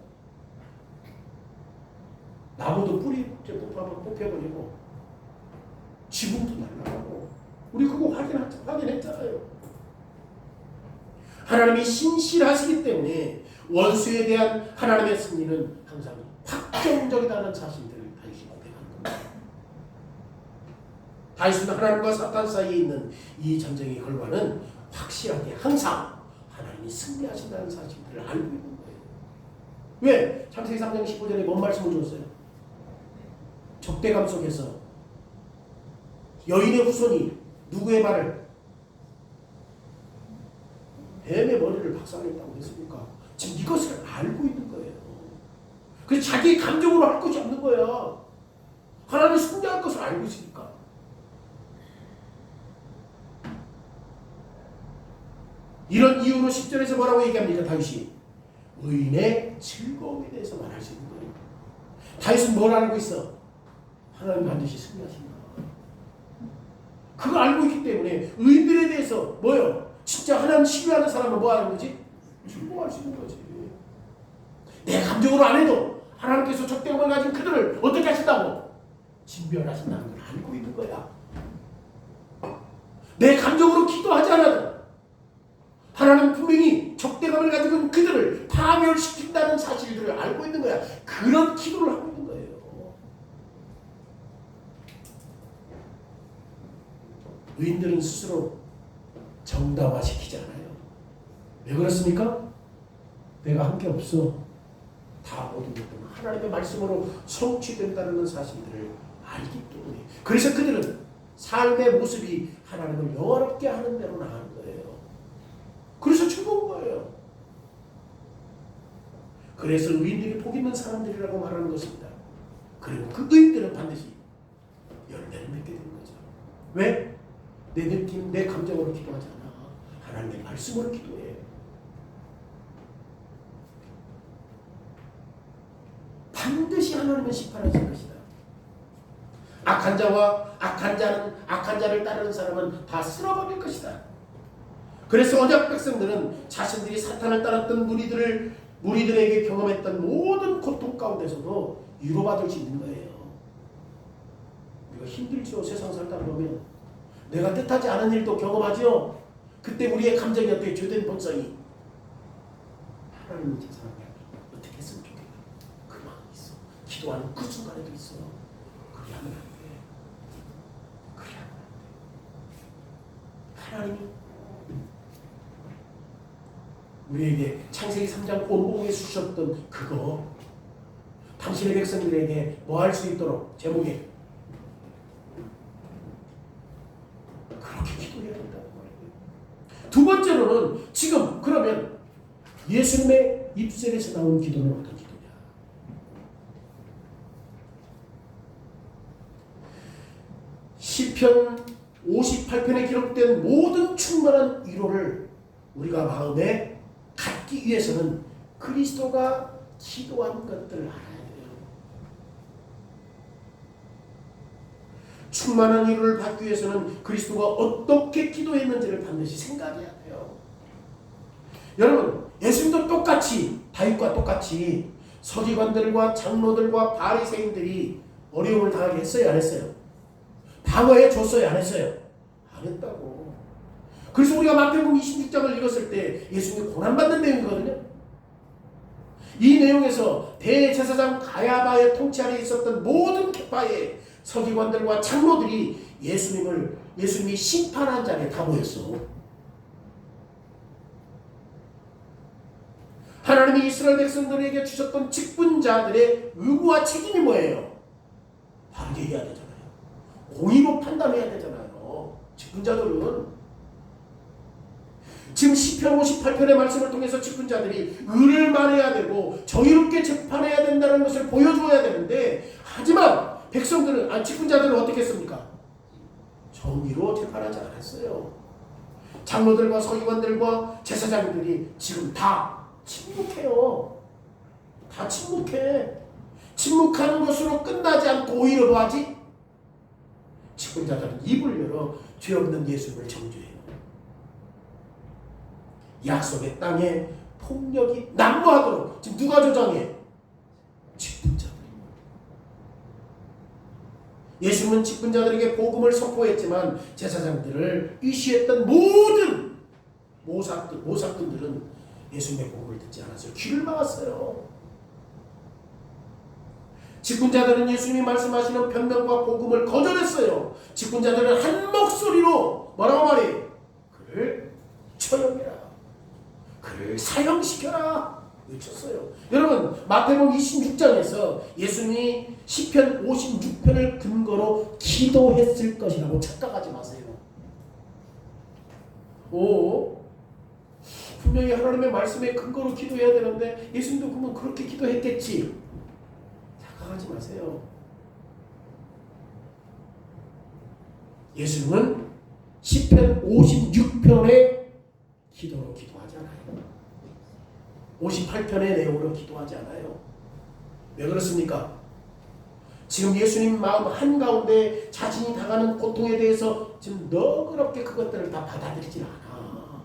나무도 뿌리 뽑혀버리고 지붕도 날아가고 우리 그거 확인했잖아요. 하나님이 신실하시기 때문에 원수에 대한 하나님의 승리는 항상 확정적이다는 사실들을 다윗이 고백하는 겁니다. 다윗은 하나님과 사탄 사이에 있는 이 전쟁의 결과는 확실하게 항상 하나님이 승리하신다는 사실들을 알고 있는 거예요. 왜? 창세기 3장 15절에 뭔 말씀을 줬어요? 적대감 속에서 여인의 후손이 누구의 발을? 뱀의 머리를 박살냈다고 했습니까? 지금 이것을 알고 있는 거예요. 그래서 자기 감정으로 할 것이 없는 거야. 하나님 승리할 것을 알고 있으니까. 이런 이유로 10절에서 뭐라고 얘기합니까? 다윗이 의인의 즐거움에 대해서 말할 수 있는 거예요. 다윗은 뭘 알고 있어? 하나님 반드시 승리하신다. 그거 알고 있기 때문에 의인들에 대해서 뭐요? 진짜 하나님 신뢰하는 사람은 뭐 하는 거지? 즐거워할 수 있는 거지. 내 감정으로 안 해도 하나님께서 적대감을 가진 그들을 어떻게 하신다고? 진멸하신다는 걸 알고 있는 거야. 내 감정으로 기도하지 않아도 하나님 분명히 적대감을 가지고 그들을 파멸시킨다는 사실들을 알고 있는 거야. 그런 기도를 하고 있는 거예요. 의인들은 스스로 정당화시키지 않아요. 왜 그렇습니까? 내가 한 게 없어. 다 모든 것들은 하나님의 말씀으로 성취된다는 사실들을 알기 때문에. 그래서 그들은 삶의 모습이 하나님을 영화롭게 하는 대로 나가는 거예요. 그래서 즐거운 거예요. 그래서 의인들이 복 있는 사람들이라고 말하는 것입니다. 그리고 그 의인들은 반드시 열매를 맺게 되는 거죠. 왜? 내 느낌, 내 감정으로 기도하지 않아. 하나님의 말씀으로 기도해. 반드시 하나님은 심판하실 것이다. 아까 악한 자를 따르는 사람은 다 쓸어버릴 것이다. 그래서 언약 백성들은 자신들이 사탄을 따랐던 무리들에게 경험했던 모든 고통 가운데서도 위로받을 수 있는 거예요. 우리가 힘들죠. 세상 살다 보면 내가 뜻하지 않은 일도 경험하죠. 그때 우리의 감정이 어떻게 죄된 본성이 하나님이 제 사람이 어떻게 했으면 좋겠다. 그 마음이 있어. 기도하는 그 순간에도 있어. 그렇게 하면 안 돼. 그렇게 하면 안 돼. 하나님이 우리에게 창세기 3장 온복에 주셨던 그거 당신의 백성들에게 뭐 할 수 있도록 제목에 그렇게 기도해야 된다는 거예요. 두 번째로는 지금 그러면 예수님의 입술에서 나온 기도는 어떤 기도냐? 시편 58편에 기록된 모든 충만한 위로를 우리가 마음에 갖기 위해서는 그리스도가 기도한 것들을 알아야 돼요. 충만한 위로를 받기 위해서는 그리스도가 어떻게 기도했는지를 반드시 생각해야 돼요. 여러분, 예수님도 똑같이 다윗과 똑같이 서기관들과 장로들과 바리새인들이 어려움을 당하게 했어요, 안 했어요? 방어해 줬어요, 안 했어요? 안 했다고. 그래서 우리가 마태복음 26장을 읽었을 때 예수님이 고난받는 내용이거든요. 이 내용에서 대제사장 가야바의 통치 아래 있었던 모든 계파의 서기관들과 장로들이 예수님이 심판한 자리에 다 모였어. 하나님이 이스라엘 백성들에게 주셨던 직분자들의 의무와 책임이 뭐예요? 바르게 해야 되잖아요. 공의로 판단해야 되잖아요. 직분자들은 지금 시편 58편의 말씀을 통해서 직분자들이 의를 말해야 되고 정의롭게 재판해야 된다는 것을 보여주어야 되는데, 하지만 직분자들은 어떻게 했습니까? 정의로 재판하지 않았어요. 장로들과 서기관들과 제사장들이 지금 다 침묵해요. 다 침묵해. 침묵하는 것으로 끝나지 않고 오히려 뭐하지? 직분자들은 입을 열어 죄 없는 예수님을 정죄해요. 약속의 땅에 폭력이 난무하도록 지금 누가 조장해? 직분자들이. 예수님은 직분자들에게 복음을 선포했지만 제사장들을 위시했던 모든 모사꾼들은 예수님의 복음을 듣지 않았어요. 귀를 막았어요. 직분자들은 예수님이 말씀하시는 변명과 복음을 거절했어요. 직분자들은 한 목소리로 뭐라고 말해? 그를 처형해라. 그를 사형시켜라 외쳤어요. 여러분, 마태복음 26장에서 예수님이 시편 56편을 근거로 기도했을 것이라고 착각하지 마세요. 분명히 하나님의 말씀에 근거로 기도해야 되는데 예수님도 그러면 그렇게 기도했겠지. 착각하지 마세요. 예수님은 시편 56편의 기도로 기도하지 않아요. 58편의 내용으로 기도하지 않아요. 왜 그렇습니까? 지금 예수님 마음 한가운데 자신이 당하는 고통에 대해서 지금 너그럽게 그것들을 다 받아들이질 않아.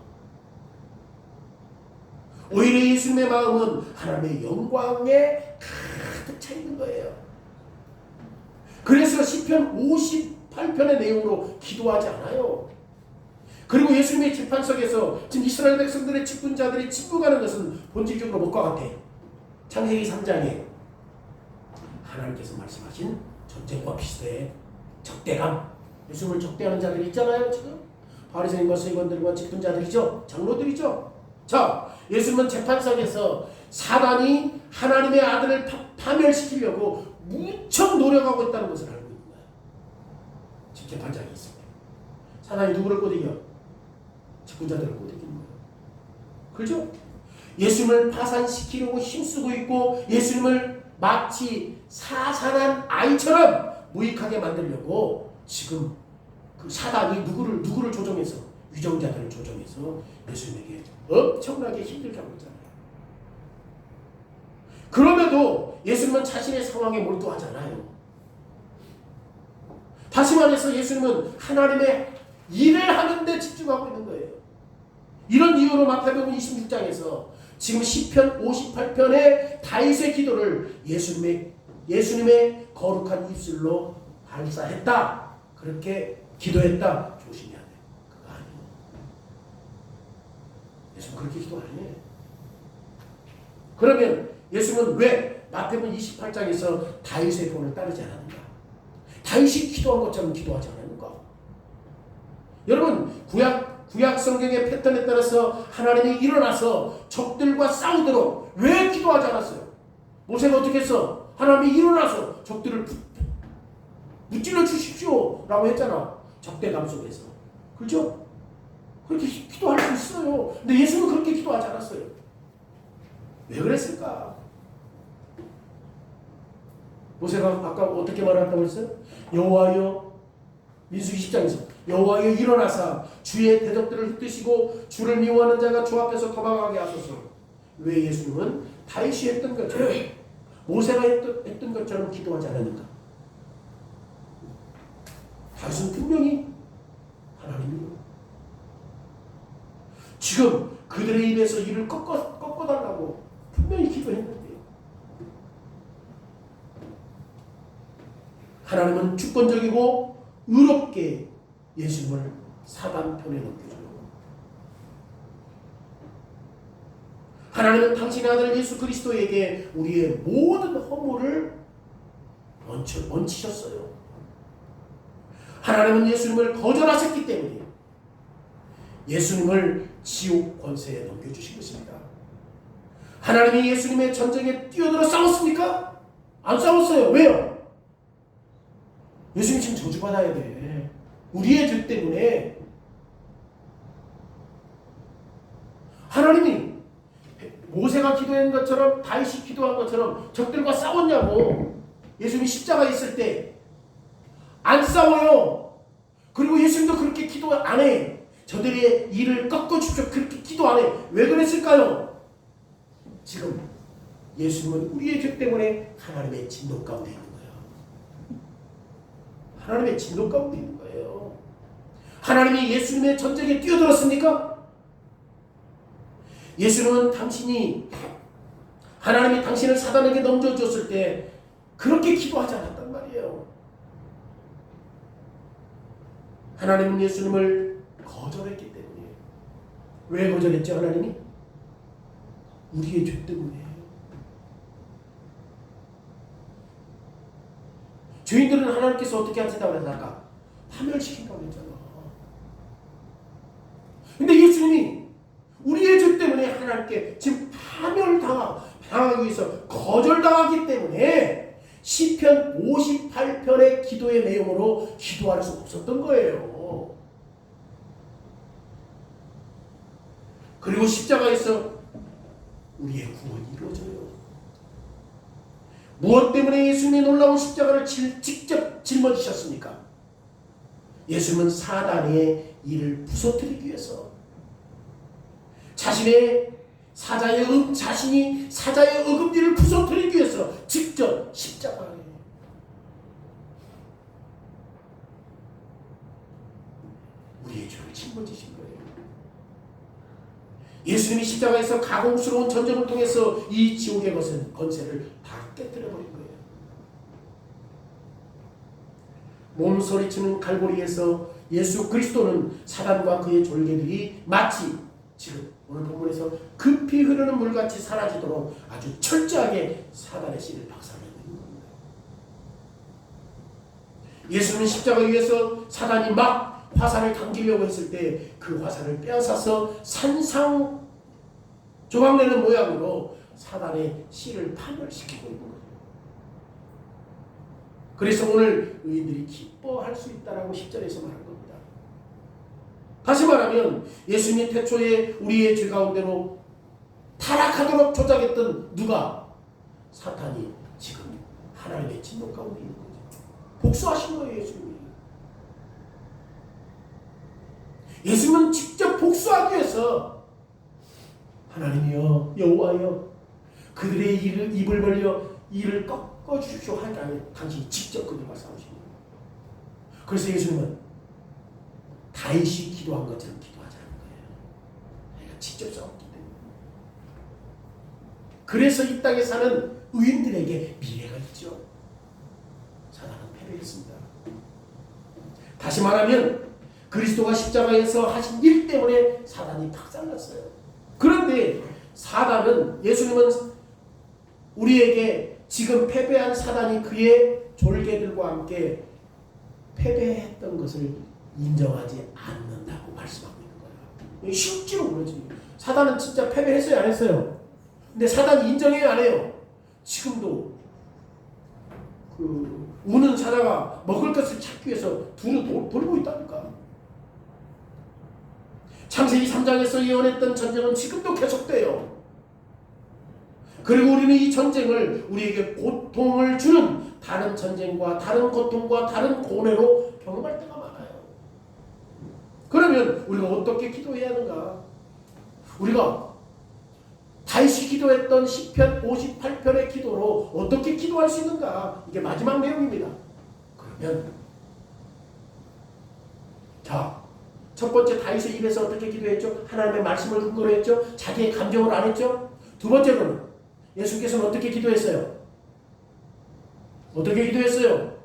오히려 예수님의 마음은 하나님의 영광에 가득 차 있는 거예요. 그래서 시편 58편의 내용으로 기도하지 않아요. 그리고 예수님의 재판석에서 지금 이스라엘 백성들의 직분자들이 침묵하는 것은 본질적으로 무엇과 같아? 창세기 3장에 하나님께서 말씀하신 전쟁과 비슷해. 적대감. 예수님을 적대하는 자들이 있잖아요. 지금 바리새인과 서기관들과 직분자들이죠. 장로들이죠. 자, 예수님은 재판석에서 사단이 하나님의 아들을 파멸시키려고 무척 노력하고 있다는 것을 알고 있는 거예요. 지금 재판장이 있습니다. 사단이 누구를 꼬드겨? 직분자들을 꼬드기는 거예요. 그렇죠? 예수님을 파산시키려고 힘쓰고 있고 예수님을 마치 사산한 아이처럼 무익하게 만들려고 지금 그 사단이 누구를 조종해서 위정자들을 조종해서 예수님에게 엄청나게 힘들게 하고 있잖아요. 그럼에도 예수님은 자신의 상황에 몰두하잖아요. 다시 말해서 예수님은 하나님의 일을 하는 데 집중하고 있는 거예요. 이런 이유로 마태복음 26장에서 지금 시편 58편의 다윗의 기도를 예수님의 거룩한 입술로 발사했다. 그렇게 기도했다. 조심해야 돼. 그거 아니에요. 예수님 그렇게 기도 안 해. 그러면 예수님은 왜 마태복음 28장에서 다윗의 본을 따르지 않았는가? 다윗이 기도한 것처럼 기도하지 않았는가? 여러분 구약 성경의 패턴에 따라서 하나님이 일어나서 적들과 싸우도록 왜 기도하지 않았어요? 모세가 어떻게 했어? 하나님이 일어나서 적들을 무찔러 주십시오 라고 했잖아. 적대감 속에서. 그렇죠? 그렇게 기도할 수 있어요. 근데 예수는 그렇게 기도하지 않았어요. 왜 그랬을까? 모세가 아까 어떻게 말한다고 했어요? 여호와여, 민수기 10장에서 여호와여 일어나사 주의 대적들을 흩으시고 주를 미워하는 자가 주 앞에서 도망하게 하소서. 왜 예수님은 다윗이 했던 것처럼 모세가 했던 것처럼 기도하지 않았는가? 다윗은 분명히 하나님이요. 지금 그들의 입에서 이를 꺾어달라고 분명히 기도했는데 하나님은 주권적이고 의롭게 예수님을 사단 편에 넘겨줘요. 하나님은 당신의 아들 예수 그리스도에게 우리의 모든 허물을 얹히셨어요. 하나님은 예수님을 거절하셨기 때문에 예수님을 지옥 권세에 넘겨주신 것입니다. 하나님이 예수님의 전쟁에 뛰어들어 싸웠습니까? 안 싸웠어요. 왜요? 예수님 지금 저주받아야 돼. 우리의 죄 때문에. 하나님이 모세가 기도한 것처럼 다윗이 기도한 것처럼 적들과 싸웠냐고. 예수님이 십자가에 있을 때 안 싸워요. 그리고 예수님도 그렇게 기도 안 해. 저들의 일을 꺾어주십시오. 그렇게 기도 안 해. 왜 그랬을까요? 지금 예수님은 우리의 죄 때문에 하나님의 진노 가운데 있는 거예요. 하나님의 진노 가운데 있는 거예요. 하나님이 예수님의 전쟁에 뛰어들었습니까? 예수님은 하나님이 당신을 사단에게 넘겨줬을 때 그렇게 기도하지 않았단 말이에요. 하나님은 예수님을 거절했기 때문에. 왜 거절했죠? 하나님이? 우리의 죄 때문에. 죄인들은 하나님께서 어떻게 하신다고 했을까? 파멸시킨다고 했잖아. 근데 예수님이 우리의 죄 때문에 하나님께 지금 파멸당하기 위해서 거절당하기 때문에 시편 58편의 기도의 내용으로 기도할 수 없었던 거예요. 그리고 십자가에서 우리의 구원이 이루어져요. 무엇 때문에 예수님이 놀라운 십자가를 직접 짊어지셨습니까? 예수님은 사단의 일을 부서뜨리기 위해서 자신이 사자의 어금니를 부서뜨리기 위해서 직접 십자가에 우리의 죄를 짊어지신 거예요. 예수님이 십자가에서 가공스러운 전쟁을 통해서 이 지옥의 권세를 다 깨뜨려버린 거예요. 몸소리치는 갈고리에서 예수 그리스도는 사단과 그의 졸개들이 마치 지금 오늘 본문에서 급히 흐르는 물같이 사라지도록 아주 철저하게 사단의 씨를 박살내고 있는 겁니다. 예수님은 십자가 위에서 사단이 막 화살을 당기려고 했을 때 그 화살을 빼앗아서 산상 조각내는 모양으로 사단의 씨를 파멸시키고 있는 거예요. 그래서 오늘 의인들이 기뻐할 수 있다라고 10절에서 말한 겁니다. 다시 말하면 예수님이 태초에 우리의 죄 가운데로 타락하도록 조작했던 누가? 사탄이 지금 하나님의 진노 가운데 있는 거죠. 복수하신 거예요. 예수님은 직접 복수하기 위해서 하나님이여 여호와여 그들의 입을 벌려 이를 꺾어주십시오 하니까 당신이 직접 그들과 싸우신 거예요. 그래서 예수님은 다윗이 기도한 것처럼 기도하자는 거예요. 자기가 직접 싸웠기 때문에. 그래서 이 땅에 사는 의인들에게 미래가 있죠. 사단은 패배했습니다. 다시 말하면 그리스도가 십자가에서 하신 일 때문에 사단이 박살났어요. 그런데 사단은, 예수님은 우리에게 지금 패배한 사단이 그의 졸개들과 함께 패배했던 것을 인정하지 않는다고 말씀하고 있는 거예요. 실제로 그러지. 사단은 진짜 패배했어요, 안 했어요? 근데 사단이 인정해요, 안 해요? 지금도 그 우는 사자가 먹을 것을 찾기 위해서 두루 돌고 있다니까. 창세기 3장에서 예언했던 전쟁은 지금도 계속돼요. 그리고 우리는 이 전쟁을 우리에게 고통을 주는 다른 전쟁과 다른 고통과 다른 고뇌로 경험할 때가 많아요. 그러면 우리가 어떻게 기도해야 하는가? 우리가 다윗이 기도했던 시편 58편의 기도로 어떻게 기도할 수 있는가? 이게 마지막 내용입니다. 그러면 자, 첫 번째 다윗의 입에서 어떻게 기도했죠? 하나님의 말씀을 근거로 했죠? 자기의 감정을 안 했죠? 두 번째로는 예수께서는 어떻게 기도했어요? 어떻게 기도했어요?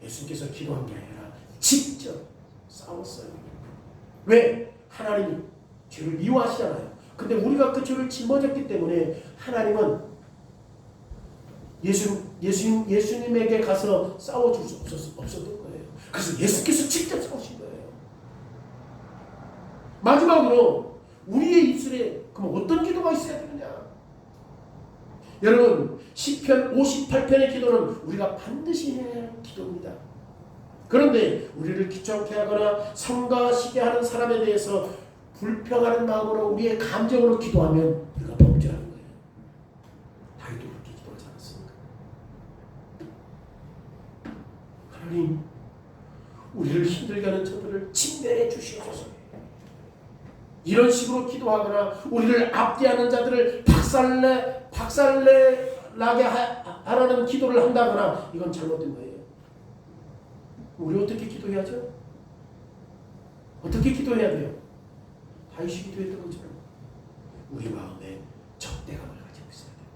예수께서 기도한 게 아니라 직접 싸웠어요. 왜? 하나님이 죄를 미워하시잖아요. 근데 우리가 그 죄를 짊어졌기 때문에 하나님은 예수님에게 가서 싸워줄 수 없었던 거예요. 그래서 예수께서 직접 싸우신 거예요. 마지막으로 우리의 입술에 그럼 어떤 기도가 있어야 되느냐? 여러분, 시편 58편의 기도는 우리가 반드시 해야 할 기도입니다. 그런데 우리를 귀찮게 하거나 성가시게 하는 사람에 대해서 불평하는 마음으로 우리의 감정으로 기도하면 우리가 범죄하는 거예요. 다윗도 그렇게 기도하지 않았습니까? 하나님, 우리를 힘들게 하는 저들을 침대해 주시옵소서. 이런 식으로 기도하거나 우리를 압제하는 자들을 박살나게 하라는 기도를 한다거나 이건 잘못된 거예요. 우리 어떻게 기도해야죠? 어떻게 기도해야 돼요? 다윗이 기도했던 것처럼 우리 마음에 적대감을 가지고 있어야 돼요.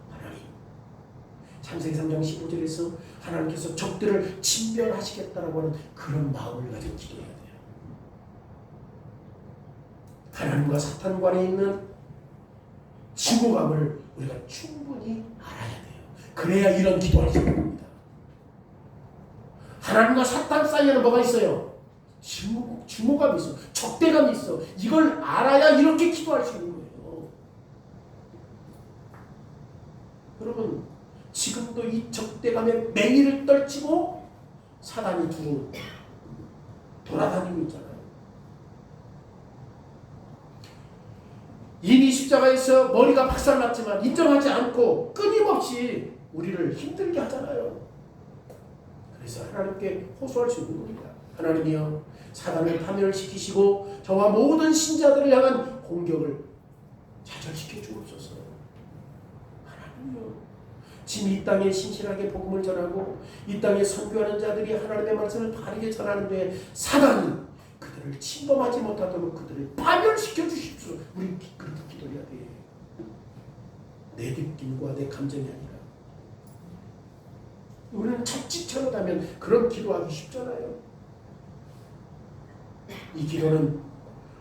하나님. 창세기 3장 15절에서 하나님께서 적들을 진멸하시겠다라고 하는 그런 마음을 가지고 기도해야 돼요. 하나님과 사탄 간에 있는 증오감을 우리가 충분히 알아야 돼요. 그래야 이런 기도할 수 있는 겁니다. 하나님과 사탄 사이에는 뭐가 있어요? 증오감이 있어. 적대감이 있어. 이걸 알아야 이렇게 기도할 수 있는 거예요. 여러분, 지금도 이 적대감에 맹위를 떨치고 사단이 두루 돌아다니고 있잖아요. 이미 십자가에서 머리가 박살났지만 인정하지 않고 끊임없이 우리를 힘들게 하잖아요. 그래서 하나님께 호소할 수 있는 겁니다. 하나님이여, 사단을 파멸시키시고 저와 모든 신자들을 향한 공격을 좌절시켜 주옵소서. 하나님이여, 지금 이 땅에 신실하게 복음을 전하고 이 땅에 선교하는 자들이 하나님의 말씀을 바르게 전하는데 사단이 그들을 침범하지 못하도록 그들을 파멸시켜 주십시오. 우리 그렇게 기도해야 돼. 내 느낌과 내 감정이 아니라. 우리는 자칫하다면 그런 기도하기 쉽잖아요. 이 기도는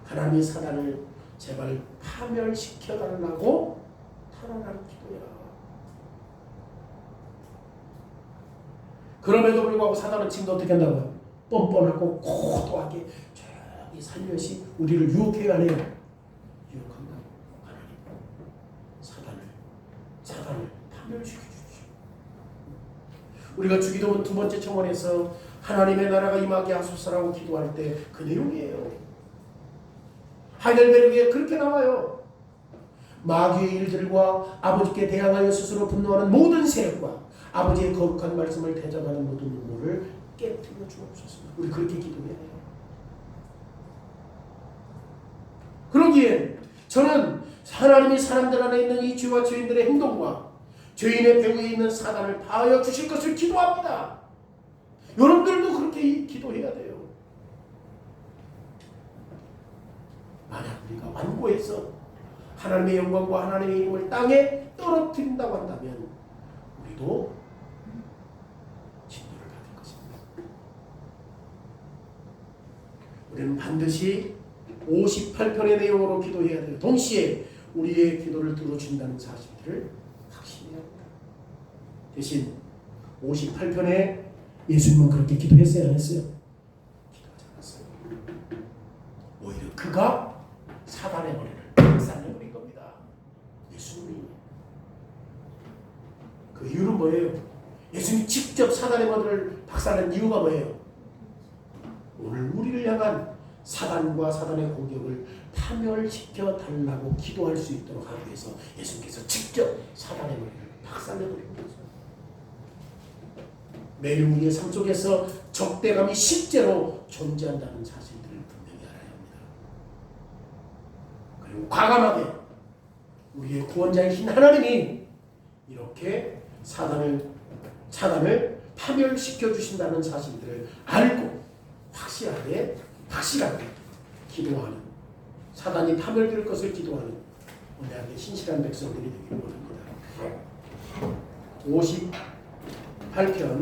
하나님의 사단을 제발 파멸시켜달라고 탄원하는 기도야. 그럼에도 불구하고 사단은 지금도 어떻게 한다고요? 뻔뻔하고 고도하게 저기 살며시 우리를 유혹해야 해요. 유혹한다고. 하나님, 사단을 파멸시켜 주십시오. 우리가 주기도문 두 번째 청원에서 하나님의 나라가 임하게 하소서라고 기도할 때 그 내용이에요. 하이델베르크에 그렇게 나와요. 마귀의 일들과 아버지께 대항하여 스스로 분노하는 모든 세력과 아버지의 거룩한 말씀을 대적하는 모든 음모를 깨뜨려 주옵소서. 우리 그렇게 기도해야 해요. 그러기에 저는 하나님이 사람들 안에 있는 이 죄와 죄인들의 행동과 죄인의 배후에 있는 사단을 파하여 주실 것을 기도합니다. 여러분들도 그렇게 기도해야 돼요. 만약 우리가 완고해서 하나님의 영광과 하나님의 이름을 땅에 떨어뜨린다고 한다면 우리도 진노를 받을 것입니다. 우리는 반드시 58편의 내용으로 기도해야 돼요. 동시에 우리의 기도를 들어준다는 사실들을 확신해야 합니다. 대신 58편에 예수님은 그렇게 기도했어요? 안 했어요? 기도하지 않았어요. 오히려 그가 사단의 머리를 박살내버린 겁니다. 예수님이. 그 이유는 뭐예요? 예수님이 직접 사단의 머리를 박살낸 이유가 뭐예요? 오늘 우리를 향한 사단과 사단의 공격을 파멸시켜 달라고 기도할 수 있도록 하기 위해서 예수님께서 직접 사단의 머리를 박살내버린 거죠. 매일 우리의 삶 속에서 적대감이 실제로 존재한다는 사실들을 분명히 알아야 합니다. 그리고 과감하게 우리의 구원자이신 하나님이 이렇게 사단을 파멸시켜 주신다는 사실들을 알고 확실하게 기도하는, 사단이 파멸될 것을 기도하는 오늘의 신실한 백성들이 되기를 원합니다. 58편